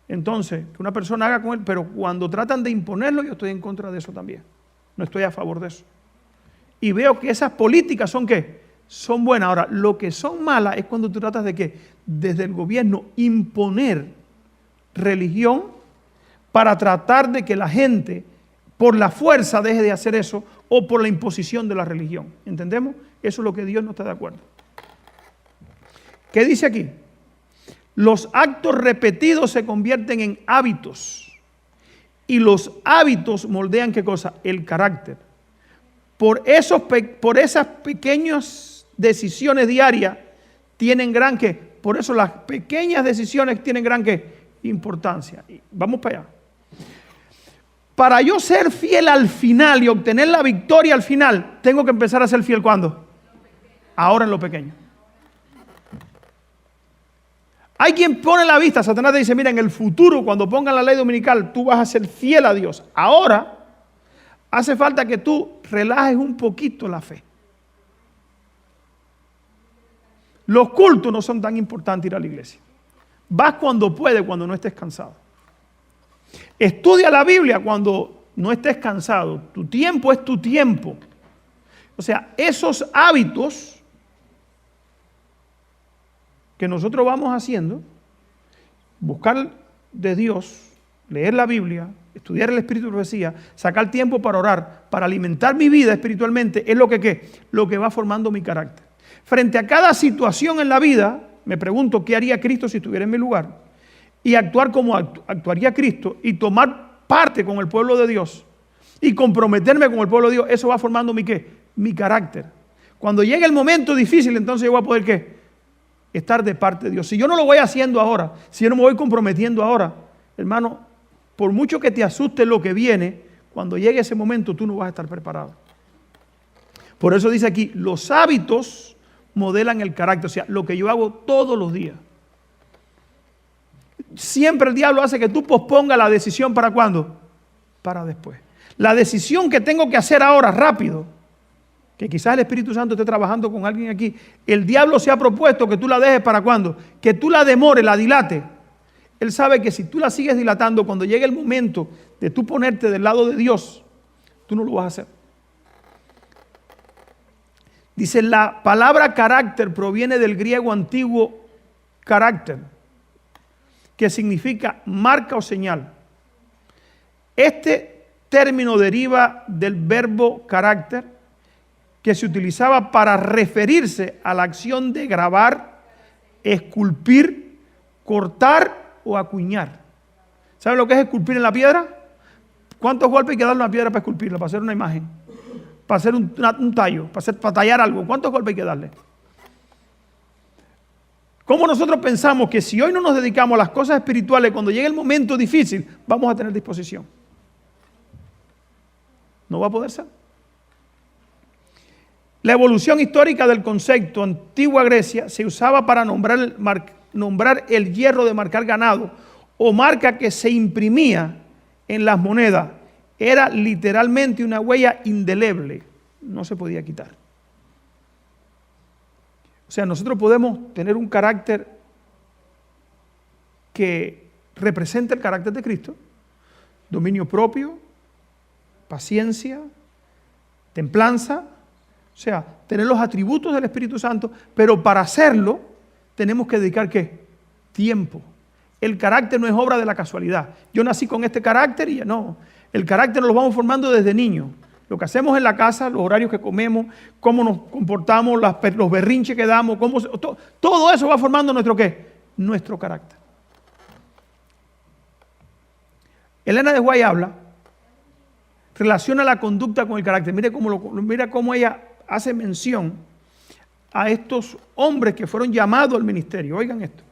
Entonces, que una persona haga con él, pero cuando tratan de imponerlo, yo estoy en contra de eso también. No estoy a favor de eso. Y veo que esas políticas son ¿qué? Son buenas. Ahora, lo que son malas es cuando tú tratas de ¿qué? Desde el gobierno imponer religión para tratar de que la gente por la fuerza deje de hacer eso o por la imposición de la religión. ¿Entendemos? Eso es lo que Dios no está de acuerdo. ¿Qué dice aquí? Los actos repetidos se convierten en hábitos y los hábitos moldean ¿qué cosa? El carácter. Por esas pequeñas decisiones diarias tienen gran ¿qué? Por eso las pequeñas decisiones tienen gran ¿qué? Importancia. Vamos para allá. Para yo ser fiel al final y obtener la victoria al final, tengo que empezar a ser fiel ¿cuándo? Ahora en lo pequeño. Hay quien pone la vista, Satanás te dice, mira, en el futuro, cuando pongan la ley dominical, tú vas a ser fiel a Dios. Ahora, hace falta que tú relajes un poquito la fe. Los cultos no son tan importantes ir a la iglesia. Vas cuando puedes, cuando no estés cansado. Estudia la Biblia cuando no estés cansado. Tu tiempo es tu tiempo. O sea, esos hábitos que nosotros vamos haciendo, buscar de Dios, leer la Biblia, estudiar el Espíritu de Profecía, sacar tiempo para orar, para alimentar mi vida espiritualmente, es lo que ¿qué? Lo que va formando mi carácter. Frente a cada situación en la vida, me pregunto qué haría Cristo si estuviera en mi lugar. Y actuar como actuaría Cristo y tomar parte con el pueblo de Dios y comprometerme con el pueblo de Dios, eso va formando mi ¿qué? Mi carácter. Cuando llegue el momento difícil, entonces yo voy a poder ¿qué? Estar de parte de Dios. Si yo no lo voy haciendo ahora, si yo no me voy comprometiendo ahora, hermano, por mucho que te asuste lo que viene, cuando llegue ese momento tú no vas a estar preparado. Por eso dice aquí, los hábitos modelan el carácter, o sea, lo que yo hago todos los días. Siempre el diablo hace que tú pospongas la decisión ¿para cuándo? Para después. La decisión que tengo que hacer ahora rápido, que quizás el Espíritu Santo esté trabajando con alguien aquí, el diablo se ha propuesto que tú la dejes ¿para cuándo? Que tú la demores, la dilates. Él sabe que si tú la sigues dilatando, cuando llegue el momento de tú ponerte del lado de Dios, tú no lo vas a hacer. Dice, la palabra carácter proviene del griego antiguo carácter, que significa marca o señal. Este término deriva del verbo carácter, que se utilizaba para referirse a la acción de grabar, esculpir, cortar o acuñar. ¿Saben lo que es esculpir en la piedra? ¿Cuántos golpes hay que darle a una piedra para esculpirla, para hacer una imagen? Para hacer un tallo, para tallar algo. ¿Cuántos golpes hay que darle? ¿Cómo nosotros pensamos que si hoy no nos dedicamos a las cosas espirituales, cuando llegue el momento difícil, vamos a tener disposición? No va a poder ser. La evolución histórica del concepto antigua Grecia se usaba para nombrar el hierro de marcar ganado o marca que se imprimía en las monedas. Era literalmente una huella indeleble, no se podía quitar. O sea, nosotros podemos tener un carácter que represente el carácter de Cristo, dominio propio, paciencia, templanza, o sea, tener los atributos del Espíritu Santo, pero para hacerlo tenemos que dedicar ¿qué? Tiempo. El carácter no es obra de la casualidad. Yo nací con este carácter y ya no. El carácter nos lo vamos formando desde niños. Lo que hacemos en la casa, los horarios que comemos, cómo nos comportamos, los berrinches que damos, todo eso va formando nuestro ¿qué? Nuestro carácter. Elena de White habla, relaciona la conducta con el carácter. Mira cómo ella hace mención a estos hombres que fueron llamados al ministerio. Oigan esto.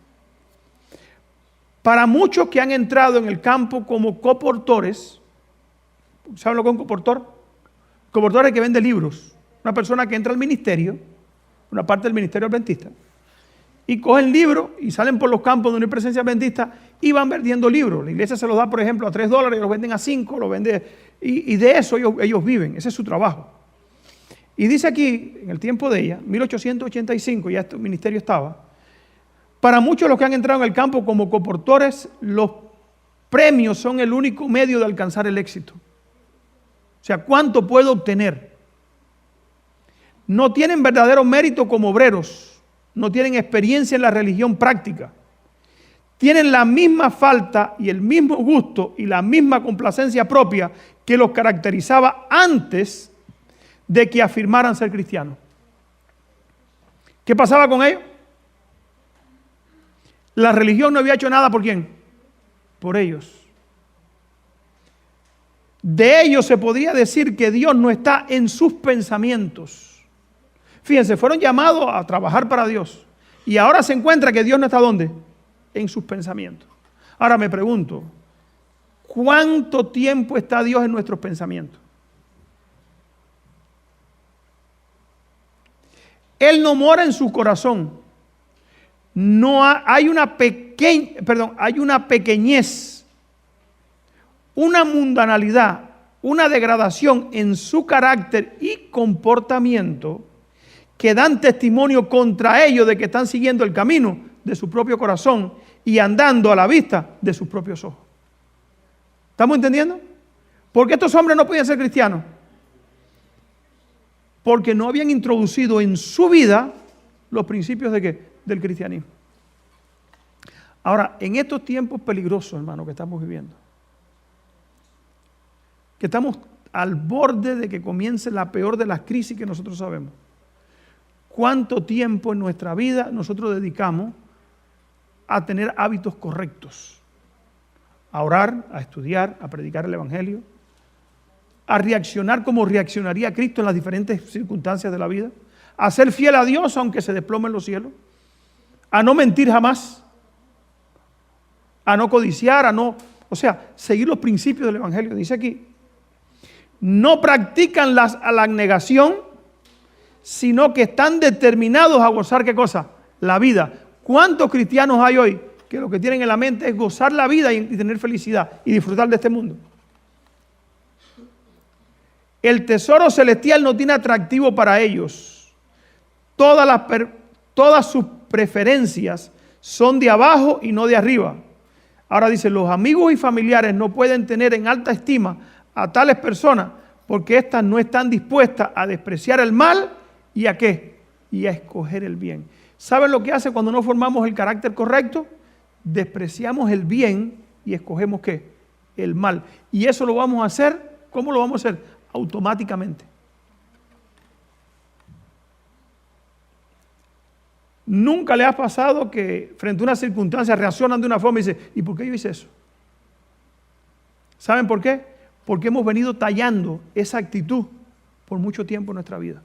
Para muchos que han entrado en el campo como coportores, ¿saben lo que es un coportor? Coportor es el que vende libros. Una persona que entra al ministerio, una parte del ministerio adventista, y cogen libros y salen por los campos donde no hay presencia adventista y van vendiendo libros. La iglesia se los da, por ejemplo, a $3, y los venden a 5, los vende, y de eso ellos viven. Ese es su trabajo. Y dice aquí, en el tiempo de ella, 1885, ya este ministerio estaba, para muchos de los que han entrado en el campo como coportores, los premios son el único medio de alcanzar el éxito. O sea, ¿cuánto puedo obtener? No tienen verdadero mérito como obreros, no tienen experiencia en la religión práctica. Tienen la misma falta y el mismo gusto y la misma complacencia propia que los caracterizaba antes de que afirmaran ser cristianos. ¿Qué pasaba con ellos? La religión no había hecho nada ¿por quién? Por ellos. De ellos se podría decir que Dios no está en sus pensamientos. Fíjense, fueron llamados a trabajar para Dios y ahora se encuentra que Dios no está ¿dónde? En sus pensamientos. Ahora me pregunto, ¿cuánto tiempo está Dios en nuestros pensamientos? Él no mora en su corazón. Hay una pequeñez, una mundanalidad, una degradación en su carácter y comportamiento que dan testimonio contra ellos de que están siguiendo el camino de su propio corazón y andando a la vista de sus propios ojos. ¿Estamos entendiendo? ¿Por qué estos hombres no podían ser cristianos? Porque no habían introducido en su vida los principios de ¿qué? Del cristianismo. Ahora, en estos tiempos peligrosos, hermano, que estamos viviendo, que estamos al borde de que comience la peor de las crisis que nosotros sabemos, ¿cuánto tiempo en nuestra vida nosotros dedicamos a tener hábitos correctos? A orar, a estudiar, a predicar el evangelio, a reaccionar como reaccionaría Cristo en las diferentes circunstancias de la vida, a ser fiel a Dios aunque se desplomen los cielos, a no mentir jamás, a no codiciar, seguir los principios del evangelio. Dice aquí, no practican la abnegación, sino que están determinados a gozar ¿qué cosa? La vida. ¿Cuántos cristianos hay hoy que lo que tienen en la mente es gozar la vida y tener felicidad y disfrutar de este mundo? El tesoro celestial no tiene atractivo para ellos. Todas sus preferencias son de abajo y no de arriba. Ahora dice, los amigos y familiares no pueden tener en alta estima a tales personas porque éstas no están dispuestas a despreciar el mal y ¿a qué? Y a escoger el bien. ¿Saben lo que hace cuando no formamos el carácter correcto? Despreciamos el bien y escogemos ¿qué? El mal. Y eso lo vamos a hacer, ¿cómo lo vamos a hacer? Automáticamente. ¿Nunca le ha pasado que frente a una circunstancia reaccionan de una forma y dicen, ¿y por qué yo hice eso? ¿Saben por qué? Porque hemos venido tallando esa actitud por mucho tiempo en nuestra vida.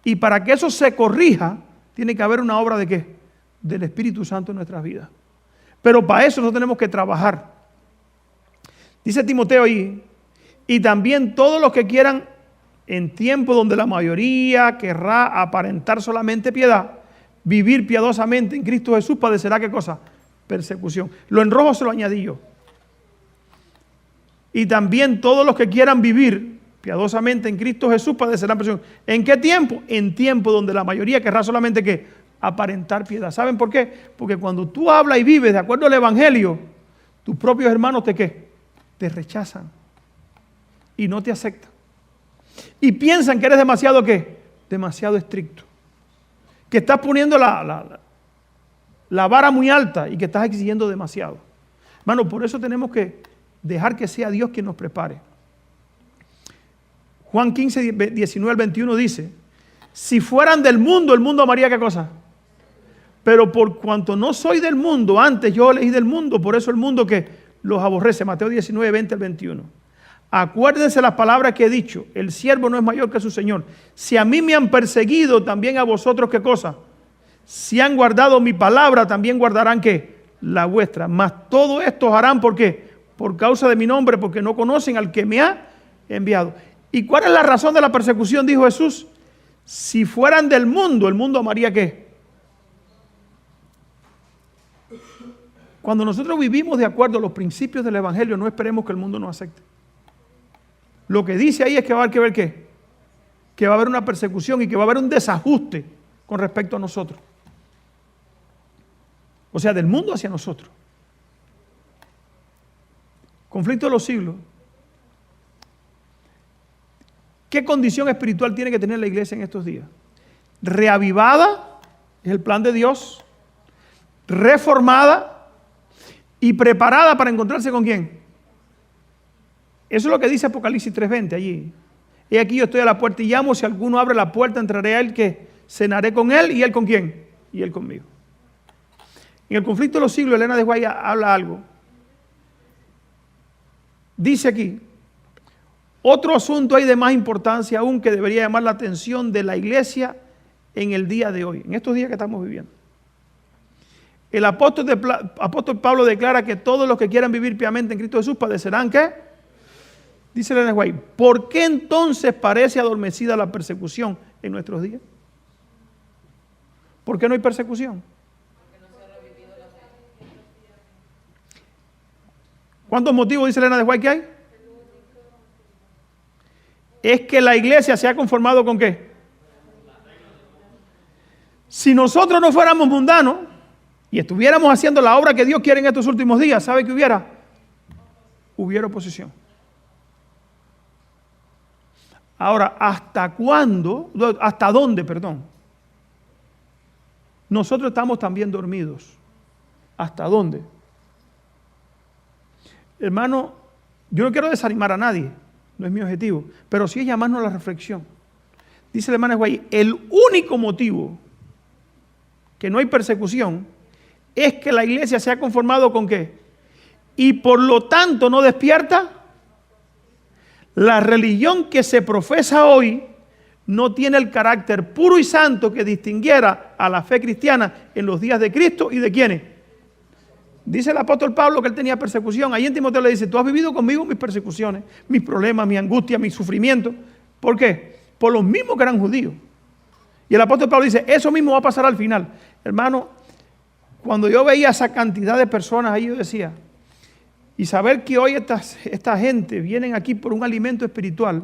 Y para que eso se corrija, tiene que haber una obra ¿de qué? Del Espíritu Santo en nuestras vidas. Pero para eso nosotros tenemos que trabajar. Dice Timoteo ahí, y también todos los que quieran en tiempo donde la mayoría querrá aparentar solamente piedad, vivir piadosamente en Cristo Jesús, padecerá ¿qué cosa? Persecución. Lo en rojo se lo añadí yo. Y también todos los que quieran vivir piadosamente en Cristo Jesús padecerán persecución. ¿En qué tiempo? En tiempo donde la mayoría querrá solamente ¿qué? Aparentar piedad. ¿Saben por qué? Porque cuando tú hablas y vives de acuerdo al evangelio, tus propios hermanos ¿qué? Te rechazan y no te aceptan. Y piensan que eres demasiado ¿qué? Demasiado estricto. Que estás poniendo la vara muy alta y que estás exigiendo demasiado. Hermano, por eso tenemos que dejar que sea Dios quien nos prepare. Juan 15, 19 al 21 dice, si fueran del mundo, el mundo amaría ¿qué cosa? Pero por cuanto no soy del mundo, antes yo elegí del mundo, por eso el mundo que los aborrece. Mateo 19, 20 al 21. acuérdense las palabras que he dicho, el siervo no es mayor que su Señor. Si a mí me han perseguido, también a vosotros, ¿qué cosa? Si han guardado mi palabra, también guardarán, ¿qué? La vuestra. Mas todo esto harán, ¿por qué? Por causa de mi nombre, porque no conocen al que me ha enviado. ¿Y cuál es la razón de la persecución? Dijo Jesús. Si fueran del mundo, el mundo amaría ¿qué? Cuando nosotros vivimos de acuerdo a los principios del Evangelio, no esperemos que el mundo nos acepte. Lo que dice ahí es que va a haber que ver ¿qué? Que va a haber una persecución y que va a haber un desajuste con respecto a nosotros. O sea, del mundo hacia nosotros. Conflicto de los siglos. ¿Qué condición espiritual tiene que tener la iglesia en estos días? Reavivada, es el plan de Dios. Reformada y preparada para encontrarse ¿con quién? Eso es lo que dice Apocalipsis 3:20 allí. He aquí yo estoy a la puerta y llamo, si alguno abre la puerta, entraré a él, que cenaré con él, y él ¿con quién? Y él conmigo. En el conflicto de los siglos, Elena de White habla algo. Dice aquí, otro asunto hay de más importancia aún que debería llamar la atención de la iglesia en el día de hoy, en estos días que estamos viviendo. El apóstol Pablo declara que todos los que quieran vivir piamente en Cristo Jesús padecerán ¿qué? Dice Elena de White, ¿por qué entonces parece adormecida la persecución en nuestros días? ¿Por qué no hay persecución? ¿Cuántos motivos dice Elena de White que hay? Es que la iglesia se ha conformado ¿con qué? Si nosotros no fuéramos mundanos y estuviéramos haciendo la obra que Dios quiere en estos últimos días, ¿sabe qué hubiera? Hubiera oposición. Ahora, ¿hasta cuándo? ¿Hasta dónde, perdón? Nosotros estamos también dormidos. ¿Hasta dónde? Hermano, yo no quiero desanimar a nadie, no es mi objetivo, pero sí es llamarnos a la reflexión. Dice el hermano Guay, el único motivo que no hay persecución es que la iglesia se ha conformado ¿con qué? Y por lo tanto no despierta. La religión que se profesa hoy no tiene el carácter puro y santo que distinguiera a la fe cristiana en los días de Cristo y de ¿quiénes? Dice el apóstol Pablo que él tenía persecución. Ahí en Timoteo le dice, tú has vivido conmigo mis persecuciones, mis problemas, mi angustia, mi sufrimiento. ¿Por qué? Por los mismos que eran judíos. Y el apóstol Pablo dice, eso mismo va a pasar al final. Hermano, cuando yo veía esa cantidad de personas ahí, yo decía, y saber que hoy esta gente vienen aquí por un alimento espiritual,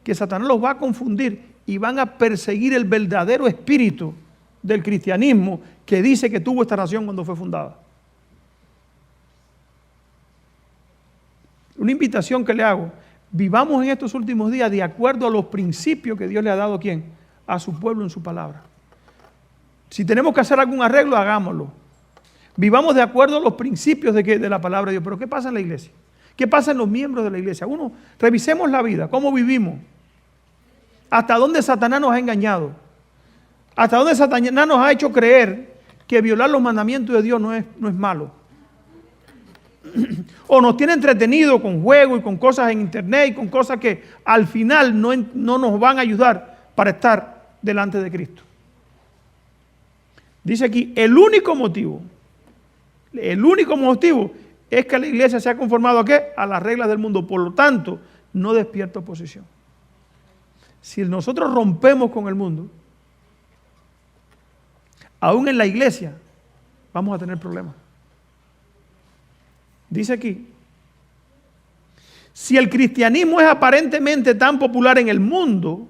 que Satanás los va a confundir y van a perseguir el verdadero espíritu del cristianismo que dice que tuvo esta nación cuando fue fundada. Una invitación que le hago, vivamos en estos últimos días de acuerdo a los principios que Dios le ha dado ¿a quién? A su pueblo en su palabra. Si tenemos que hacer algún arreglo, hagámoslo. Vivamos de acuerdo a los principios de la palabra de Dios. Pero ¿qué pasa en la iglesia? ¿Qué pasa en los miembros de la iglesia? Uno, revisemos la vida, cómo vivimos. ¿Hasta dónde Satanás nos ha engañado? ¿Hasta dónde Satanás nos ha hecho creer que violar los mandamientos de Dios no es malo? O nos tiene entretenido con juegos y con cosas en internet y con cosas que al final no nos van a ayudar para estar delante de Cristo. Dice aquí, el único motivo es que la iglesia se ha conformado ¿a qué? A las reglas del mundo. Por lo tanto, no despierta oposición. Si nosotros rompemos con el mundo, aún en la iglesia, vamos a tener problemas. Dice aquí, si el cristianismo es aparentemente tan popular en el mundo,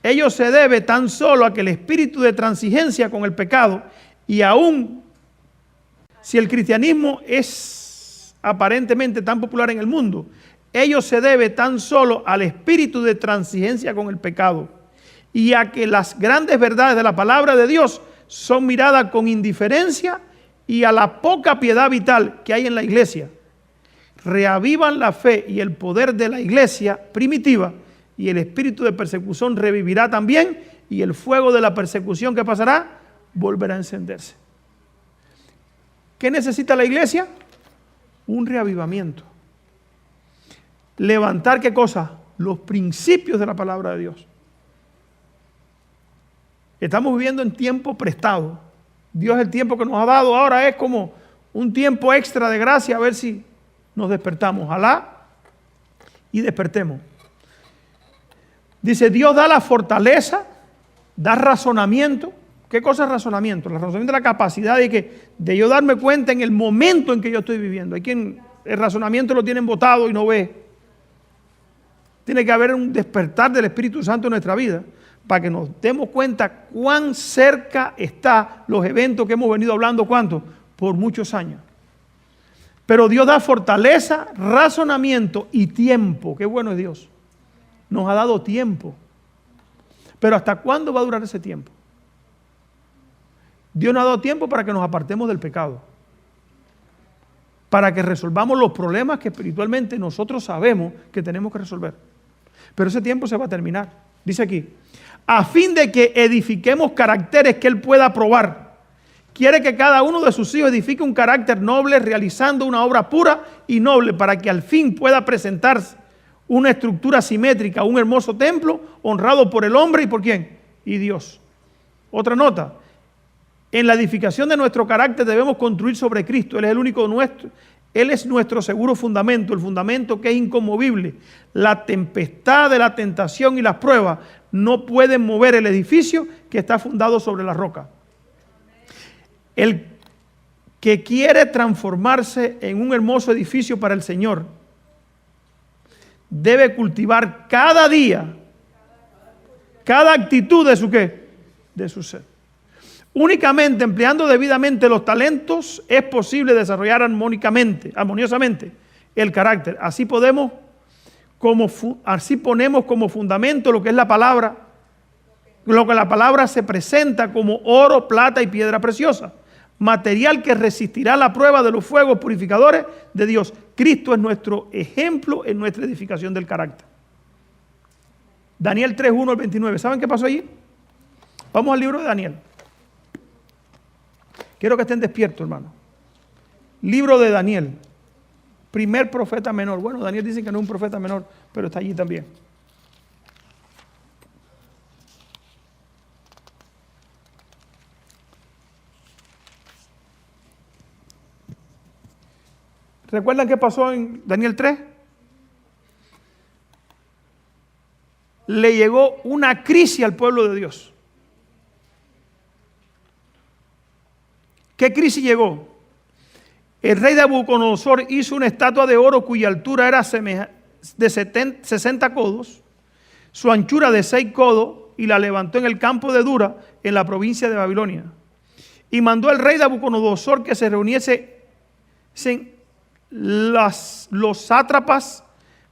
ello se debe tan solo a que el espíritu de transigencia con el pecado, y aún si el cristianismo es aparentemente tan popular en el mundo, ello se debe tan solo al espíritu de transigencia con el pecado y a que las grandes verdades de la palabra de Dios son miradas con indiferencia y a la poca piedad vital que hay en la iglesia. Reavivan la fe y el poder de la iglesia primitiva y el espíritu de persecución revivirá también y el fuego de la persecución ¿qué pasará? Volverá a encenderse. ¿Qué necesita la iglesia? Un reavivamiento. levantar, ¿qué cosa? Los principios de la palabra de Dios. Estamos viviendo en tiempo prestado. Dios el tiempo que nos ha dado ahora es como un tiempo extra de gracia, a ver si nos despertamos. Ojalá y despertemos. Dice, Dios da la fortaleza, da razonamiento. ¿Qué cosa es razonamiento? El razonamiento es la capacidad de yo darme cuenta en el momento en que yo estoy viviendo. Hay quien el razonamiento lo tienen botado y no ve. Tiene que haber un despertar del Espíritu Santo en nuestra vida para que nos demos cuenta cuán cerca están los eventos que hemos venido hablando, ¿cuánto? Por muchos años. Pero Dios da fortaleza, razonamiento y tiempo. Qué bueno es Dios. Nos ha dado tiempo. Pero ¿hasta cuándo va a durar ese tiempo? Dios nos ha dado tiempo para que nos apartemos del pecado. Para que resolvamos los problemas que espiritualmente nosotros sabemos que tenemos que resolver. Pero ese tiempo se va a terminar. Dice aquí, a fin de que edifiquemos caracteres que Él pueda probar. Quiere que cada uno de sus hijos edifique un carácter noble, realizando una obra pura y noble, para que al fin pueda presentarse una estructura simétrica, un hermoso templo, honrado por el hombre y por ¿quién? Y Dios. Otra nota. En la edificación de nuestro carácter debemos construir sobre Cristo. Él es el único nuestro. Él es nuestro seguro fundamento, el fundamento que es inconmovible. La tempestad de la tentación y las pruebas no pueden mover el edificio que está fundado sobre la roca. El que quiere transformarse en un hermoso edificio para el Señor debe cultivar cada día, cada actitud de su ¿qué? De su ser. Únicamente empleando debidamente los talentos es posible desarrollar armoniosamente el carácter. Así ponemos como fundamento lo que es la palabra, lo que la palabra se presenta como oro, plata y piedra preciosa, material que resistirá la prueba de los fuegos purificadores de Dios. Cristo es nuestro ejemplo en nuestra edificación del carácter. Daniel 3:1 al 29. ¿Saben qué pasó allí? Vamos al libro de Daniel. Quiero que estén despiertos, hermano. Libro de Daniel. Primer profeta menor. Bueno, Daniel dice que no es un profeta menor, pero está allí también. ¿Recuerdan qué pasó en Daniel 3? Le llegó una crisis al pueblo de Dios. ¿Qué crisis llegó? El rey Nabucodonosor hizo una estatua de oro cuya altura era de 60 codos, su anchura de 6 codos, y la levantó en el campo de Dura, en la provincia de Babilonia. Y mandó el rey Nabucodonosor que se reuniesen los sátrapas,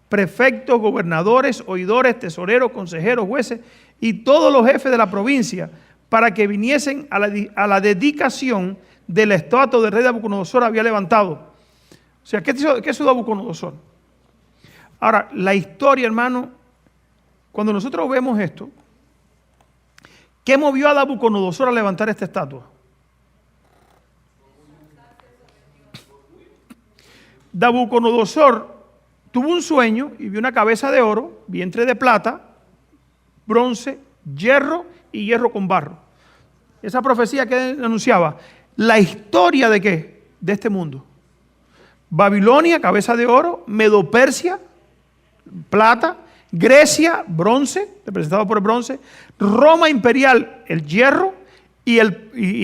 prefectos, gobernadores, oidores, tesoreros, consejeros, jueces y todos los jefes de la provincia para que viniesen a la dedicación de la estatua del rey Nabucodonosor había levantado. O sea, ¿qué hizo Nabucodonosor? Ahora, la historia, hermano, cuando nosotros vemos esto, ¿qué movió a Nabucodonosor a levantar esta estatua? Nabucodonosor tuvo un sueño y vio una cabeza de oro, vientre de plata, bronce, hierro y hierro con barro. Esa profecía que anunciaba la historia de ¿qué? De este mundo. Babilonia, cabeza de oro, Medo-Persia, plata, Grecia, bronce, representado por el bronce, Roma imperial, el hierro, y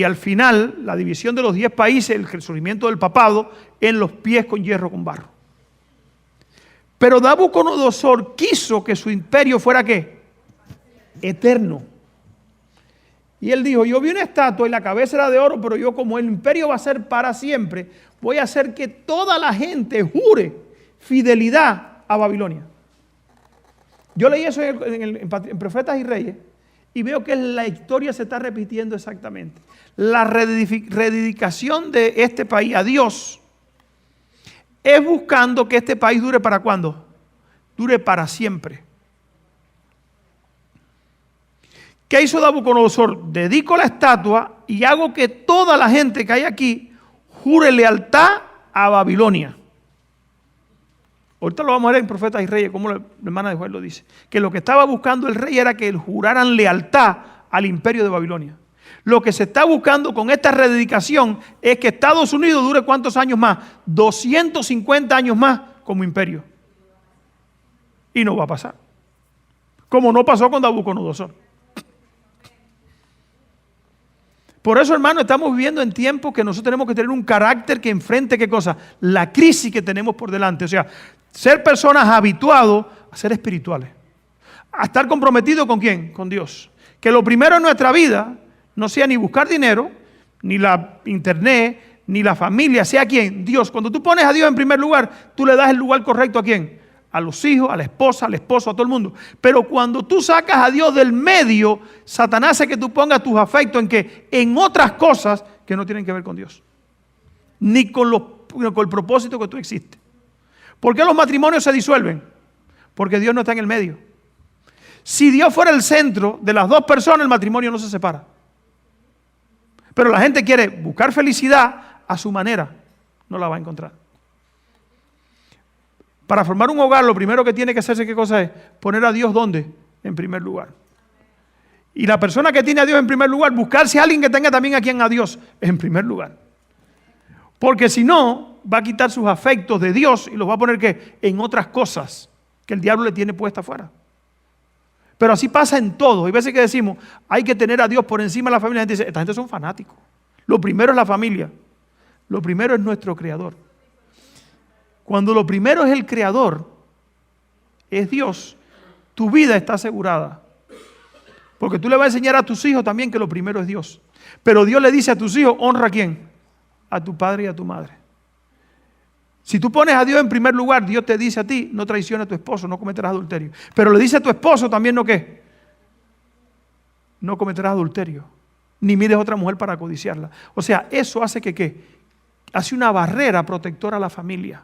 al final la división de los 10 países, el resurgimiento del papado en los pies con hierro con barro. Pero Nabucodonosor quiso que su imperio fuera ¿qué? Eterno. Y él dijo, yo vi una estatua y la cabeza era de oro, pero yo como el imperio va a ser para siempre, voy a hacer que toda la gente jure fidelidad a Babilonia. Yo leí eso en Profetas y Reyes y veo que la historia se está repitiendo exactamente. La rededicación de este país a Dios es buscando que este país dure ¿para cuándo? Dure para siempre. ¿Qué hizo Nabucodonosor? Dedico la estatua y hago que toda la gente que hay aquí jure lealtad a Babilonia. Ahorita lo vamos a ver en Profetas y Reyes, como la hermana de Joel lo dice. Que lo que estaba buscando el rey era que juraran lealtad al imperio de Babilonia. Lo que se está buscando con esta rededicación es que Estados Unidos dure ¿cuántos años más? 250 años más como imperio. Y no va a pasar. Como no pasó con Nabucodonosor. Por eso, hermano, estamos viviendo en tiempos que nosotros tenemos que tener un carácter que enfrente, ¿qué cosa? La crisis que tenemos por delante. O sea, ser personas habituadas a ser espirituales. A estar comprometidos ¿con quién? Con Dios. Que lo primero en nuestra vida no sea ni buscar dinero, ni la internet, ni la familia, sea quién, Dios. Cuando tú pones a Dios en primer lugar, tú le das el lugar correcto ¿a quién? A los hijos, a la esposa, al esposo, a todo el mundo. Pero cuando tú sacas a Dios del medio, Satanás hace que tú pongas tus afectos en qué, en otras cosas que no tienen que ver con Dios, ni con el propósito que tú existes. ¿Por qué los matrimonios se disuelven? Porque Dios no está en el medio. Si Dios fuera el centro de las dos personas, el matrimonio no se separa. Pero la gente quiere buscar felicidad a su manera, no la va a encontrar. Para formar un hogar, lo primero que tiene que hacerse, ¿qué cosa es? Poner a Dios, ¿dónde? En primer lugar. Y la persona que tiene a Dios en primer lugar, buscarse a alguien que tenga también a quien a Dios en primer lugar. Porque si no, va a quitar sus afectos de Dios y los va a poner ¿qué? En otras cosas que el diablo le tiene puesta afuera. Pero así pasa en todo. Hay veces que decimos, hay que tener a Dios por encima de la familia. La gente dice, esta gente son fanáticos. Lo primero es la familia. Lo primero es nuestro Creador. Cuando lo primero es el Creador, es Dios, tu vida está asegurada. Porque tú le vas a enseñar a tus hijos también que lo primero es Dios. Pero Dios le dice a tus hijos, honra a ¿quién? A tu padre y a tu madre. Si tú pones a Dios en primer lugar, Dios te dice a ti, no traiciones a tu esposo, no cometerás adulterio. Pero le dice a tu esposo también, ¿no qué? No cometerás adulterio, ni mires a otra mujer para codiciarla. O sea, eso hace que ¿qué? Hace una barrera protectora a la familia.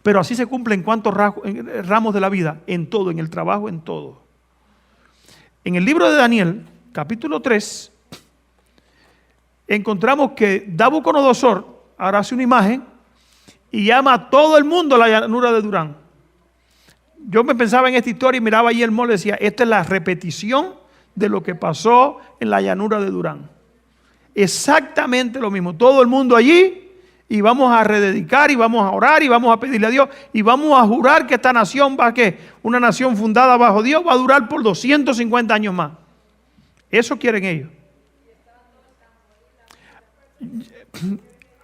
Pero así se cumple en cuántos ramos de la vida, en todo, en el trabajo, en todo. En el libro de Daniel, capítulo 3, encontramos que Nabucodonosor ahora hace una imagen y llama a todo el mundo a la llanura de Durán. Yo me pensaba en esta historia y miraba allí el mole y decía, esta es la repetición de lo que pasó en la llanura de Durán. Exactamente lo mismo, todo el mundo allí. Y vamos a rededicar y vamos a orar y vamos a pedirle a Dios y vamos a jurar que esta nación va a ¿qué? Una nación fundada bajo Dios va a durar por 250 años más. Eso quieren ellos.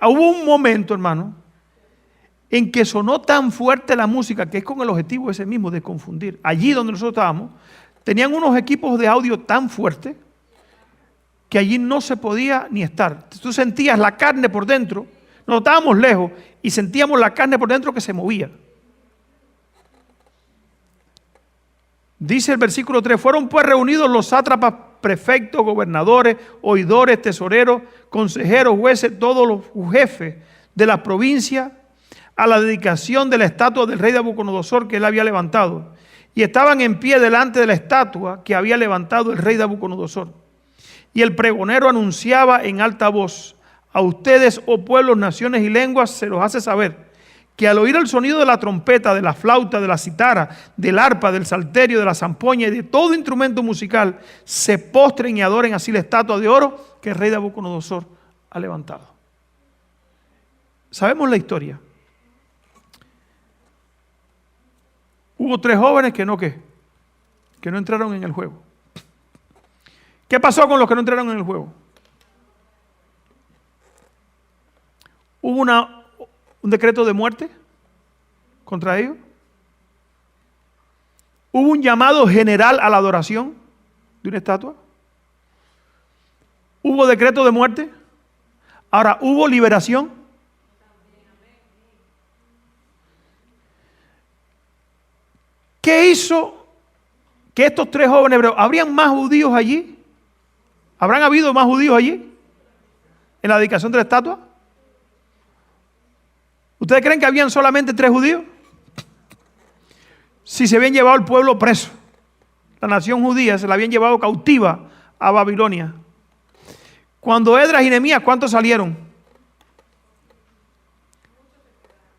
Hubo un momento, hermano, en que sonó tan fuerte la música que es con el objetivo ese mismo de confundir. Allí donde nosotros estábamos, tenían unos equipos de audio tan fuertes que allí no se podía ni estar. Tú sentías la carne por dentro. Nos estábamos lejos y sentíamos la carne por dentro que se movía. Dice el versículo 3, fueron pues reunidos los sátrapas, prefectos, gobernadores, oidores, tesoreros, consejeros, jueces, todos los jefes de la provincia a la dedicación de la estatua del rey Nabucodonosor que él había levantado. Y estaban en pie delante de la estatua que había levantado el rey Nabucodonosor. Y el pregonero anunciaba en alta voz, a ustedes, oh pueblos, naciones y lenguas, se los hace saber que al oír el sonido de la trompeta, de la flauta, de la citara, del arpa, del salterio, de la zampoña y de todo instrumento musical, se postren y adoren así la estatua de oro que el rey Nabucodonosor ha levantado. Sabemos la historia. Hubo 3 jóvenes que no entraron en el juego. ¿Qué pasó con los que no entraron en el juego? Hubo un decreto de muerte contra ellos. Hubo un llamado general a la adoración de una estatua. Hubo decreto de muerte. Ahora, ¿hubo liberación? ¿Qué hizo que estos 3 jóvenes hebreos, habrían más judíos allí? ¿Habrán habido más judíos allí en la dedicación de la estatua? ¿Ustedes creen que habían solamente 3 judíos? Si se habían llevado el pueblo preso, la nación judía se la habían llevado cautiva a Babilonia. Cuando Esdras y Nehemías, ¿cuántos salieron?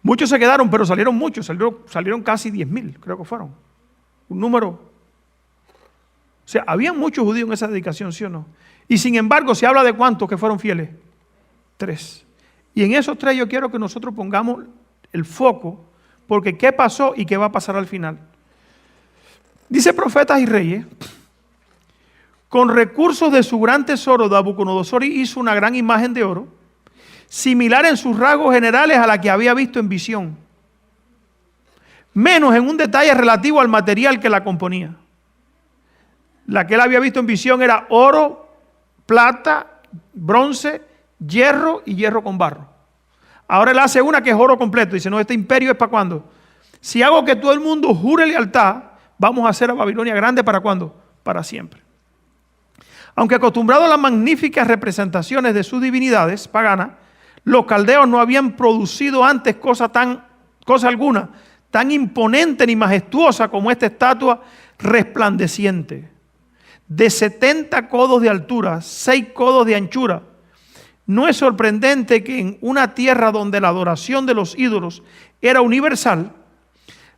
Muchos se quedaron, pero salieron muchos, salieron casi 10,000, creo que fueron. Un número. O sea, había muchos judíos en esa dedicación, ¿sí o no? Y sin embargo, se habla de cuántos que fueron fieles. 3. Y en esos 3 yo quiero que nosotros pongamos el foco, porque qué pasó y qué va a pasar al final. Dice Profetas y Reyes, con recursos de su gran tesoro, Nabucodonosor hizo una gran imagen de oro, similar en sus rasgos generales a la que había visto en visión, menos en un detalle relativo al material que la componía. La que él había visto en visión era oro, plata, bronce, hierro y hierro con barro. Ahora él hace una que es oro completo. Dice, no, este imperio es para cuándo. Si hago que todo el mundo jure lealtad, vamos a hacer a Babilonia grande para cuándo, para siempre. Aunque acostumbrados a las magníficas representaciones de sus divinidades paganas, los caldeos no habían producido antes cosa alguna tan imponente ni majestuosa como esta estatua resplandeciente, de 70 codos de altura, 6 codos de anchura. No es sorprendente que en una tierra donde la adoración de los ídolos era universal,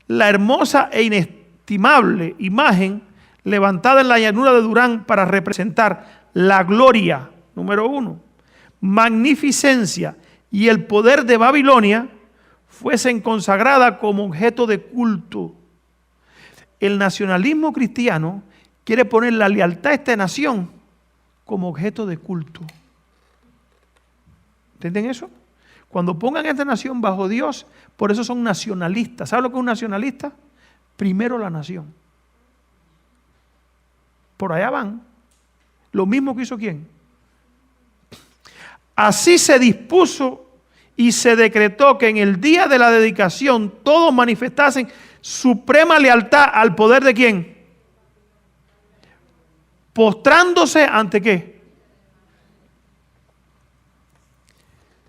la hermosa e inestimable imagen levantada en la llanura de Durán para representar la gloria, número 1, magnificencia y el poder de Babilonia, fuesen consagradas como objeto de culto. El nacionalismo cristiano quiere poner la lealtad a esta nación como objeto de culto. ¿Entienden eso? Cuando pongan a esta nación bajo Dios, por eso son nacionalistas. ¿Sabe lo que es un nacionalista? Primero la nación. Por allá van. Lo mismo que hizo ¿quién? Así se dispuso y se decretó que en el día de la dedicación todos manifestasen suprema lealtad al poder de ¿quién? Postrándose ante ¿qué?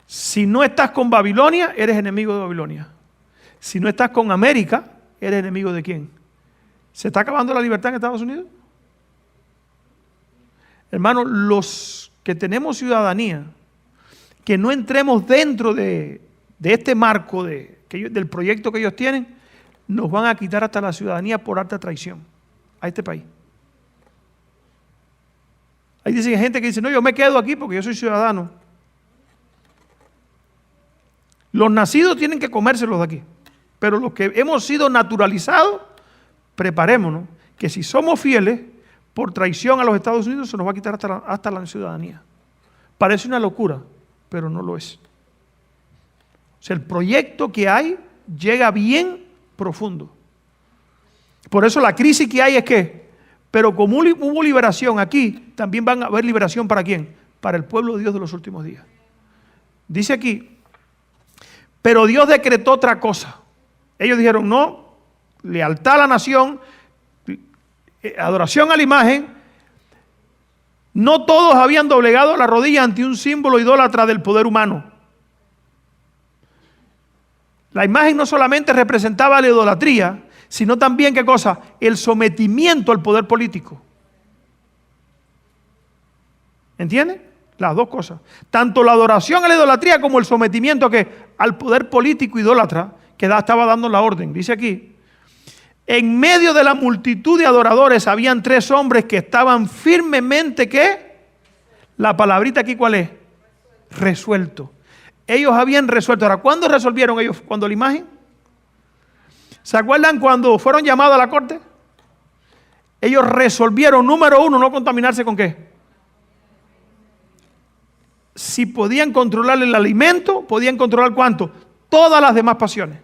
Si no estás con Babilonia, eres enemigo de Babilonia. Si no estás con América, eres enemigo de ¿quién? ¿Se está acabando la libertad en Estados Unidos? Hermanos, los que tenemos ciudadanía, que no entremos dentro de este marco del proyecto que ellos tienen, nos van a quitar hasta la ciudadanía por alta traición a este país. Hay gente que dice, no, yo me quedo aquí porque yo soy ciudadano. Los nacidos tienen que comérselos de aquí, pero los que hemos sido naturalizados, preparémonos, que si somos fieles, por traición a los Estados Unidos se nos va a quitar hasta la ciudadanía. Parece una locura, pero no lo es. O sea, el proyecto que hay llega bien profundo. Por eso la crisis que hay es que, pero como hubo liberación aquí, también van a haber liberación ¿para quién? Para el pueblo de Dios de los últimos días. Dice aquí, pero Dios decretó otra cosa. Ellos dijeron, no, lealtad a la nación, adoración a la imagen. No todos habían doblegado la rodilla ante un símbolo idólatra del poder humano. La imagen no solamente representaba la idolatría, sino también, ¿qué cosa? El sometimiento al poder político. ¿Entienden? Las dos cosas. Tanto la adoración a la idolatría como el sometimiento al poder político idólatra que estaba dando la orden. Dice aquí, en medio de la multitud de adoradores habían 3 hombres que estaban firmemente, ¿qué? La palabrita aquí, ¿cuál es? Resuelto. Ellos habían resuelto. Ahora, ¿cuándo resolvieron ellos? ¿Cuándo la imagen? ¿Se acuerdan cuando fueron llamados a la corte? Ellos resolvieron, número 1, no contaminarse con ¿qué? Si podían controlar el alimento, podían controlar ¿cuánto? Todas las demás pasiones.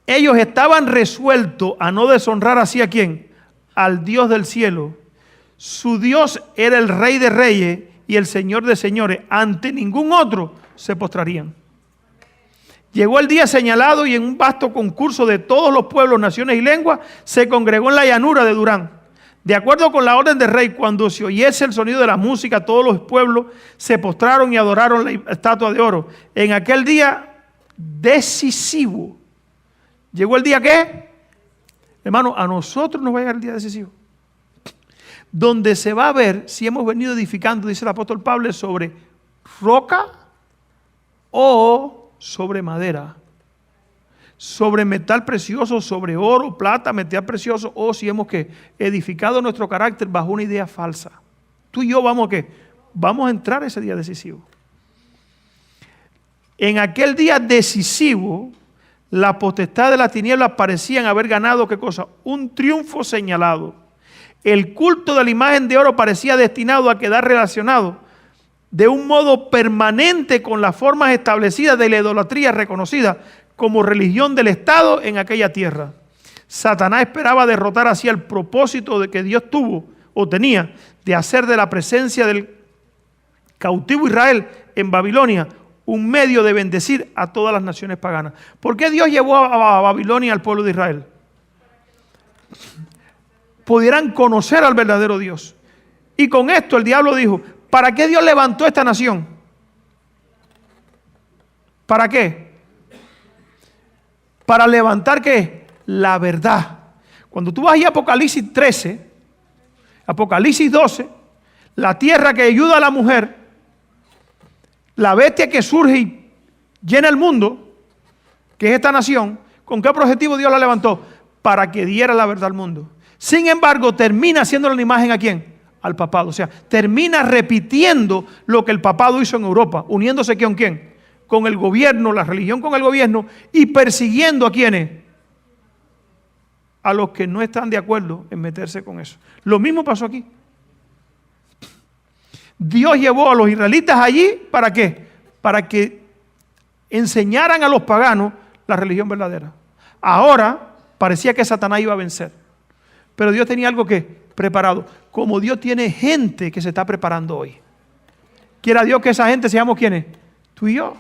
Ellos estaban resueltos a no deshonrar así a ¿quién? Al Dios del cielo. Su Dios era el Rey de Reyes y el Señor de Señores. Ante ningún otro se postrarían. Llegó el día señalado y en un vasto concurso de todos los pueblos, naciones y lenguas, se congregó en la llanura de Durán. De acuerdo con la orden del rey, cuando se oyese el sonido de la música, todos los pueblos se postraron y adoraron la estatua de oro. En aquel día decisivo. ¿Llegó el día qué? Hermano, a nosotros nos va a llegar el día decisivo. Donde se va a ver si hemos venido edificando, dice el apóstol Pablo, sobre roca o sobre madera, sobre metal precioso, sobre oro, plata, metal precioso, o si hemos que edificado nuestro carácter bajo una idea falsa. Tú y yo vamos a entrar ese día decisivo. En aquel día decisivo, la potestad de las tinieblas parecían haber ganado, ¿qué cosa? Un triunfo señalado. El culto de la imagen de oro parecía destinado a quedar relacionado de un modo permanente con las formas establecidas de la idolatría reconocida como religión del Estado en aquella tierra. Satanás esperaba derrotar así el propósito de que Dios tuvo o tenía de hacer de la presencia del cautivo Israel en Babilonia un medio de bendecir a todas las naciones paganas. ¿Por qué Dios llevó a Babilonia al pueblo de Israel? Pudieran conocer al verdadero Dios. Y con esto el diablo dijo, ¿para qué Dios levantó esta nación? ¿Para qué? Para levantar ¿qué? La verdad. Cuando tú vas ahí a Apocalipsis 13, Apocalipsis 12, la tierra que ayuda a la mujer, la bestia que surge y llena el mundo, que es esta nación, ¿con qué objetivo Dios la levantó? Para que diera la verdad al mundo. Sin embargo, termina haciéndole una imagen ¿a quién? Al papado. O sea, termina repitiendo lo que el papado hizo en Europa, uniéndose ¿con quién? Con el gobierno, la religión con el gobierno, y persiguiendo ¿a quiénes? A los que no están de acuerdo en meterse con eso. Lo mismo pasó aquí. Dios llevó a los israelitas allí, ¿para qué? Para que enseñaran a los paganos la religión verdadera. Ahora parecía que Satanás iba a vencer. Pero Dios tenía algo que preparado. Como Dios tiene gente que se está preparando hoy. Quiera Dios que esa gente seamos ¿quiénes? Tú y yo.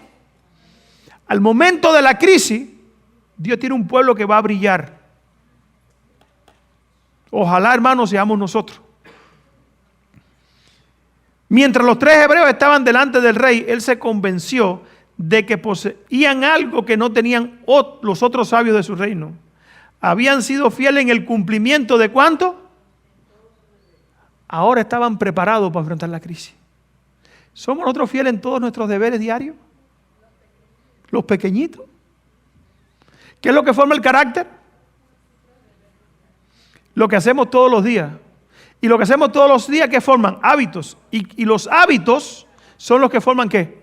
Al momento de la crisis, Dios tiene un pueblo que va a brillar. Ojalá, hermanos, seamos nosotros. Mientras los 3 hebreos estaban delante del rey, él se convenció de que poseían algo que no tenían los otros sabios de su reino. Habían sido fieles en el cumplimiento de ¿cuánto? Ahora estaban preparados para enfrentar la crisis. ¿Somos nosotros fieles en todos nuestros deberes diarios? Los pequeñitos. ¿Qué es lo que forma el carácter? Lo que hacemos todos los días. Y lo que hacemos todos los días, ¿qué forman? Hábitos. Y los hábitos son los que forman ¿qué?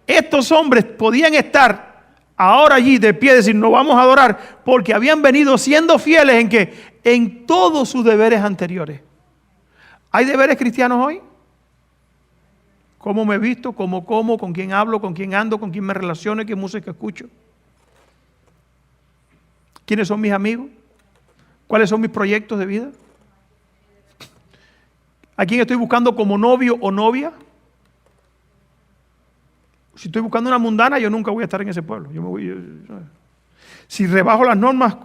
Estos hombres podían estar ahora allí de pie, decir, no vamos a adorar, porque habían venido siendo fieles en ¿qué? En todos sus deberes anteriores. ¿Hay deberes cristianos hoy? ¿Cómo me visto? ¿Cómo como? ¿Con quién hablo? ¿Con quién ando? ¿Con quién me relaciono? ¿Qué música escucho? ¿Quiénes son mis amigos? ¿Cuáles son mis proyectos de vida? ¿A quién estoy buscando como novio o novia? Si estoy buscando una mundana, yo nunca voy a estar en ese pueblo. Si rebajo las normas,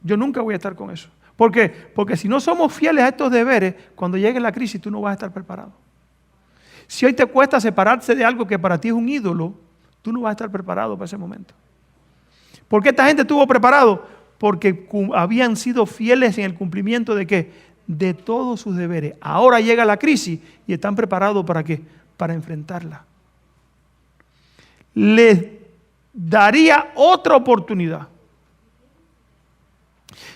yo nunca voy a estar con eso. ¿Por qué? Porque si no somos fieles a estos deberes, cuando llegue la crisis tú no vas a estar preparado. Si hoy te cuesta separarse de algo que para ti es un ídolo, tú no vas a estar preparado para ese momento. ¿Por qué esta gente estuvo preparado? Porque habían sido fieles en el cumplimiento de ¿qué? De todos sus deberes. Ahora llega la crisis y están preparados ¿para qué? Para enfrentarla. Les daría otra oportunidad.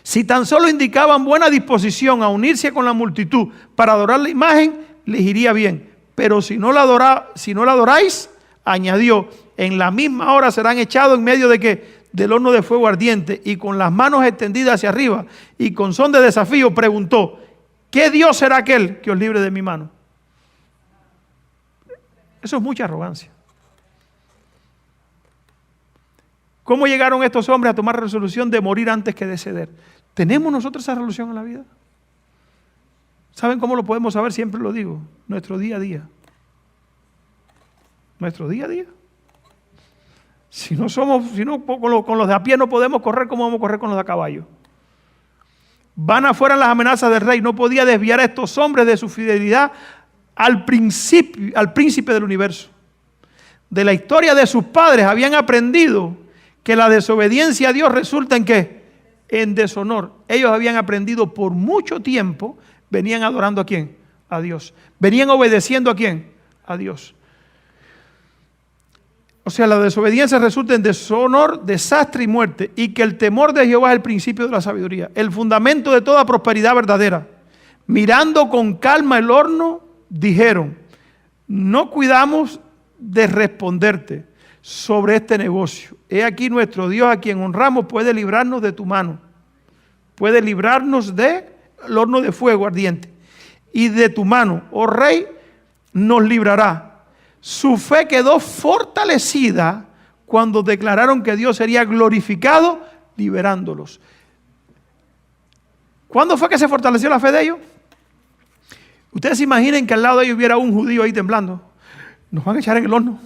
Si tan solo indicaban buena disposición a unirse con la multitud para adorar la imagen, les iría bien. Pero si no la adoráis, añadió, en la misma hora serán echados en medio de ¿qué? Del horno de fuego ardiente, y con las manos extendidas hacia arriba y con son de desafío preguntó, ¿qué Dios será aquel que os libre de mi mano? Eso es mucha arrogancia. ¿Cómo llegaron estos hombres a tomar resolución de morir antes que de ceder? ¿Tenemos nosotros esa resolución en la vida? ¿Saben cómo lo podemos saber? Siempre lo digo, nuestro día a día. Nuestro día a día. Si no con los de a pie no podemos correr, ¿cómo vamos a correr con los de a caballo? Van afuera las amenazas del rey. No podía desviar a estos hombres de su fidelidad al príncipe del universo. De la historia de sus padres habían aprendido que la desobediencia a Dios resulta en ¿qué? En deshonor. Ellos habían aprendido por mucho tiempo, venían adorando ¿a quién? A Dios. Venían obedeciendo ¿a quién? A Dios. o sea, la desobediencia resulta en deshonor, desastre y muerte, y que el temor de Jehová es el principio de la sabiduría, el fundamento de toda prosperidad verdadera. Mirando con calma el horno, dijeron, no cuidamos de responderte sobre este negocio. He aquí nuestro Dios, a quien honramos, puede librarnos de tu mano, puede librarnos del horno de fuego ardiente, y de tu mano, oh rey, nos librará. Su fe quedó fortalecida cuando declararon que Dios sería glorificado liberándolos. ¿Cuándo fue que se fortaleció la fe de ellos? Ustedes se imaginen que al lado de ellos hubiera un judío ahí temblando. Nos van a echar en el horno.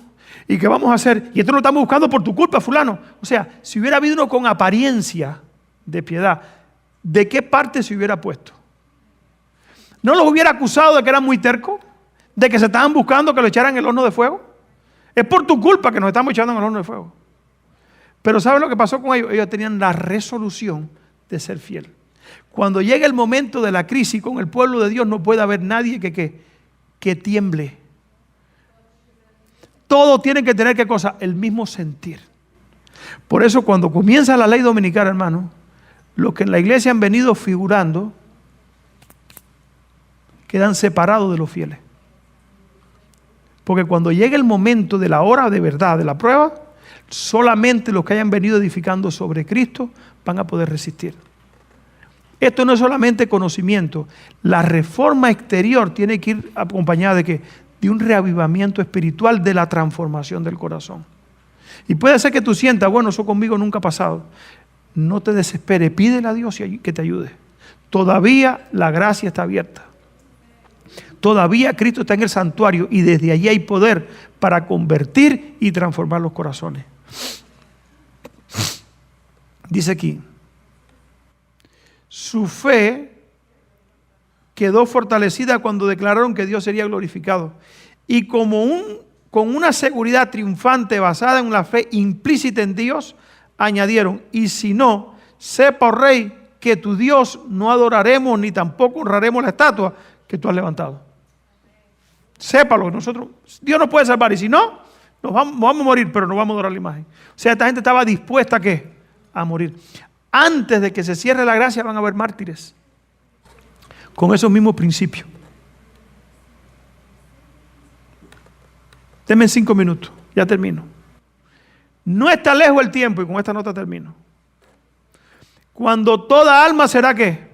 ¿Y qué vamos a hacer? Y esto lo estamos buscando por tu culpa, fulano. O sea, si hubiera habido uno con apariencia de piedad, ¿de qué parte se hubiera puesto? ¿No los hubiera acusado de que eran muy tercos? ¿De que se estaban buscando que lo echaran en el horno de fuego? Es por tu culpa que nos estamos echando en el horno de fuego. Pero ¿saben lo que pasó con ellos? Ellos tenían la resolución de ser fiel. Cuando llega el momento de la crisis con el pueblo de Dios, no puede haber nadie que tiemble. Todos tienen que tener, ¿qué cosa? El mismo sentir. Por eso cuando comienza la ley dominical, hermano, los que en la iglesia han venido figurando quedan separados de los fieles. Porque cuando llega el momento de la hora de verdad, de la prueba, solamente los que hayan venido edificando sobre Cristo van a poder resistir. Esto no es solamente conocimiento. La reforma exterior tiene que ir acompañada de ¿qué? De un reavivamiento espiritual, de la transformación del corazón. Y puede ser que tú sientas, bueno, eso conmigo nunca ha pasado. No te desesperes, pídele a Dios que te ayude. Todavía la gracia está abierta. Todavía Cristo está en el santuario y desde allí hay poder para convertir y transformar los corazones. Dice aquí, su fe quedó fortalecida cuando declararon que Dios sería glorificado. Y con una seguridad triunfante basada en la fe implícita en Dios, añadieron, y si no, sepa, oh rey, que tu Dios no adoraremos ni tampoco honraremos la estatua que tú has levantado. Sépalo, Dios nos puede salvar y si no, nos vamos a morir, pero no vamos a adorar la imagen. O sea, esta gente estaba dispuesta ¿a qué? A morir. Antes de que se cierre la gracia van a haber mártires con esos mismos principios. Denme 5 minutos, ya termino. No está lejos el tiempo y con esta nota termino. Cuando toda alma será ¿qué?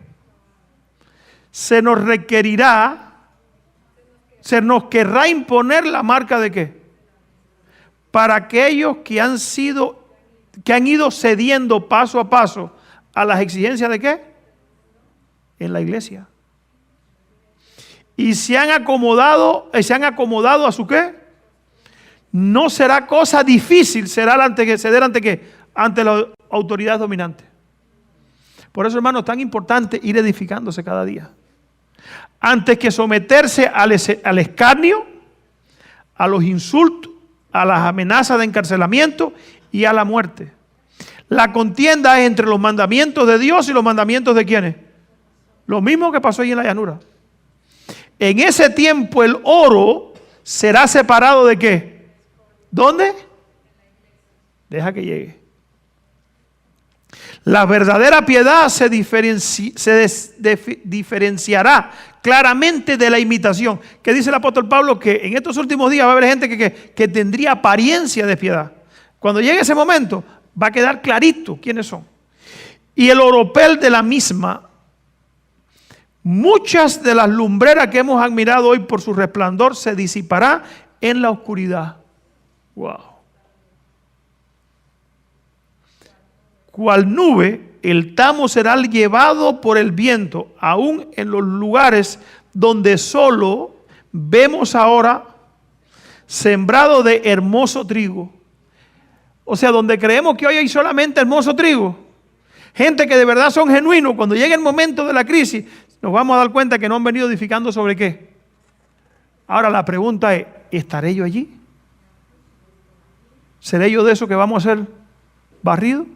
Se nos querrá imponer la marca de ¿qué? Para aquellos que han ido cediendo paso a paso a las exigencias de ¿qué? En la iglesia. Y se han acomodado a su ¿qué? No será cosa difícil ceder ante ¿qué? Ante la autoridad dominante. Por eso, hermanos, es tan importante ir edificándose cada día. Antes que someterse al escarnio, a los insultos, a las amenazas de encarcelamiento y a la muerte. La contienda es entre los mandamientos de Dios y los mandamientos de ¿quiénes? Lo mismo que pasó ahí en la llanura. En ese tiempo el oro será separado ¿de qué? ¿Dónde? Deja que llegue. La verdadera piedad se diferenciará claramente de la imitación. ¿Qué dice el apóstol Pablo? Que en estos últimos días va a haber gente que tendría apariencia de piedad. Cuando llegue ese momento va a quedar clarito quiénes son. Y el oropel de la misma, muchas de las lumbreras que hemos admirado hoy por su resplandor se disipará en la oscuridad. Wow. Cual nube, el tamo será llevado por el viento, aún en los lugares donde solo vemos ahora sembrado de hermoso trigo. O sea, donde creemos que hoy hay solamente hermoso trigo. Gente que de verdad son genuinos, cuando llegue el momento de la crisis, nos vamos a dar cuenta que no han venido edificando sobre qué. Ahora la pregunta es, ¿estaré yo allí? ¿Seré yo de eso que vamos a ser barridos?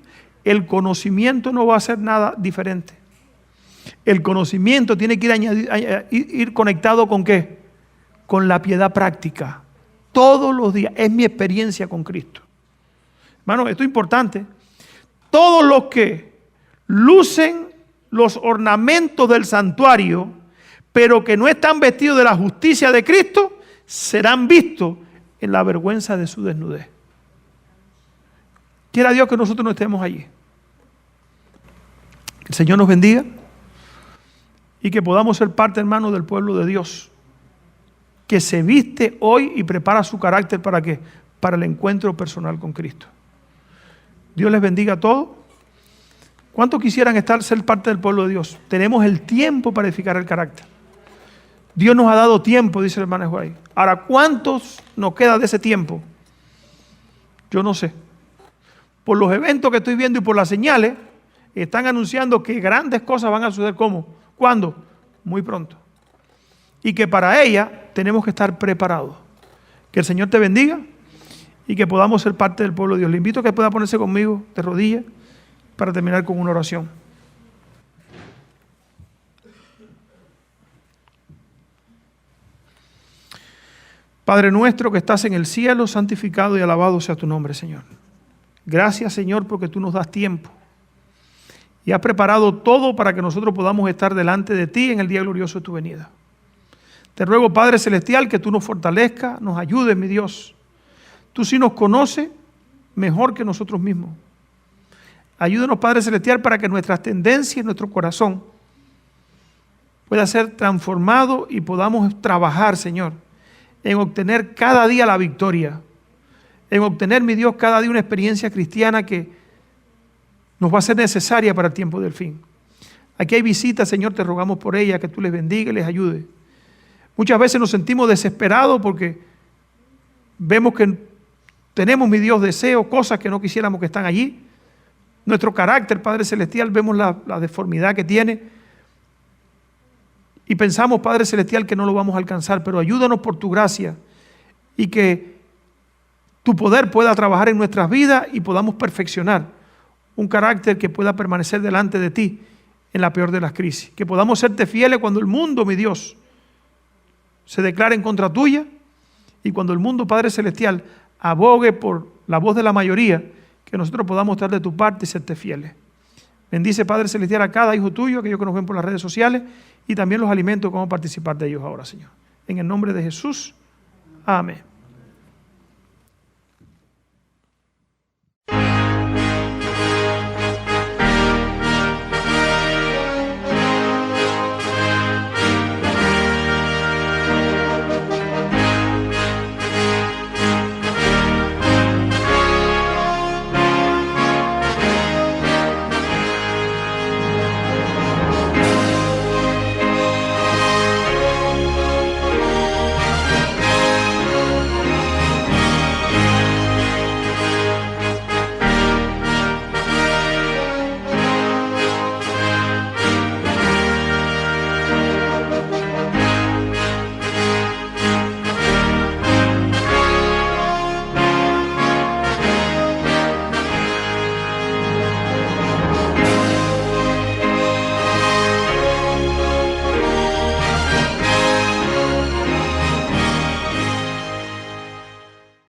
El conocimiento no va a ser nada diferente. El conocimiento tiene que ir conectado ¿con qué? Con la piedad práctica. Todos los días. Es mi experiencia con Cristo. Hermano, esto es importante. Todos los que lucen los ornamentos del santuario, pero que no están vestidos de la justicia de Cristo, serán vistos en la vergüenza de su desnudez. Quiera Dios que nosotros no estemos allí. Que el Señor nos bendiga y que podamos ser parte, hermano, del pueblo de Dios, que se viste hoy y prepara su carácter para ¿qué? Para el encuentro personal con Cristo. Dios les bendiga a todos. ¿Cuántos quisieran ser parte del pueblo de Dios? Tenemos el tiempo para edificar el carácter. Dios nos ha dado tiempo, dice el hermano Juárez. Ahora, ¿cuántos nos queda de ese tiempo? Yo no sé. Por los eventos que estoy viendo y por las señales, están anunciando que grandes cosas van a suceder. ¿Cómo? ¿Cuándo? Muy pronto. Y que para ella tenemos que estar preparados. Que el Señor te bendiga y que podamos ser parte del pueblo de Dios. Le invito a que pueda ponerse conmigo de rodillas para terminar con una oración. Padre nuestro que estás en el cielo, santificado y alabado sea tu nombre, Señor. Gracias, Señor, porque tú nos das tiempo y has preparado todo para que nosotros podamos estar delante de ti en el día glorioso de tu venida. Te ruego, Padre Celestial, que tú nos fortalezcas, nos ayudes, mi Dios. Tú sí nos conoces mejor que nosotros mismos. Ayúdanos, Padre Celestial, para que nuestras tendencias y nuestro corazón pueda ser transformado y podamos trabajar, Señor, en obtener cada día la victoria, en obtener, mi Dios, cada día una experiencia cristiana que nos va a ser necesaria para el tiempo del fin. Aquí hay visitas, Señor, te rogamos por ellas, que tú les bendiga y les ayude. Muchas veces nos sentimos desesperados porque vemos que tenemos, mi Dios, deseos, cosas que no quisiéramos que están allí. Nuestro carácter, Padre Celestial, vemos la deformidad que tiene y pensamos, Padre Celestial, que no lo vamos a alcanzar, pero ayúdanos por tu gracia y que tu poder pueda trabajar en nuestras vidas y podamos perfeccionar un carácter que pueda permanecer delante de ti en la peor de las crisis. Que podamos serte fieles cuando el mundo, mi Dios, se declare en contra tuya y cuando el mundo, Padre Celestial, abogue por la voz de la mayoría, que nosotros podamos estar de tu parte y serte fieles. Bendice, Padre Celestial, a cada hijo tuyo, aquellos que nos ven por las redes sociales y también los alimentos que vamos a participar de ellos ahora, Señor. En el nombre de Jesús. Amén.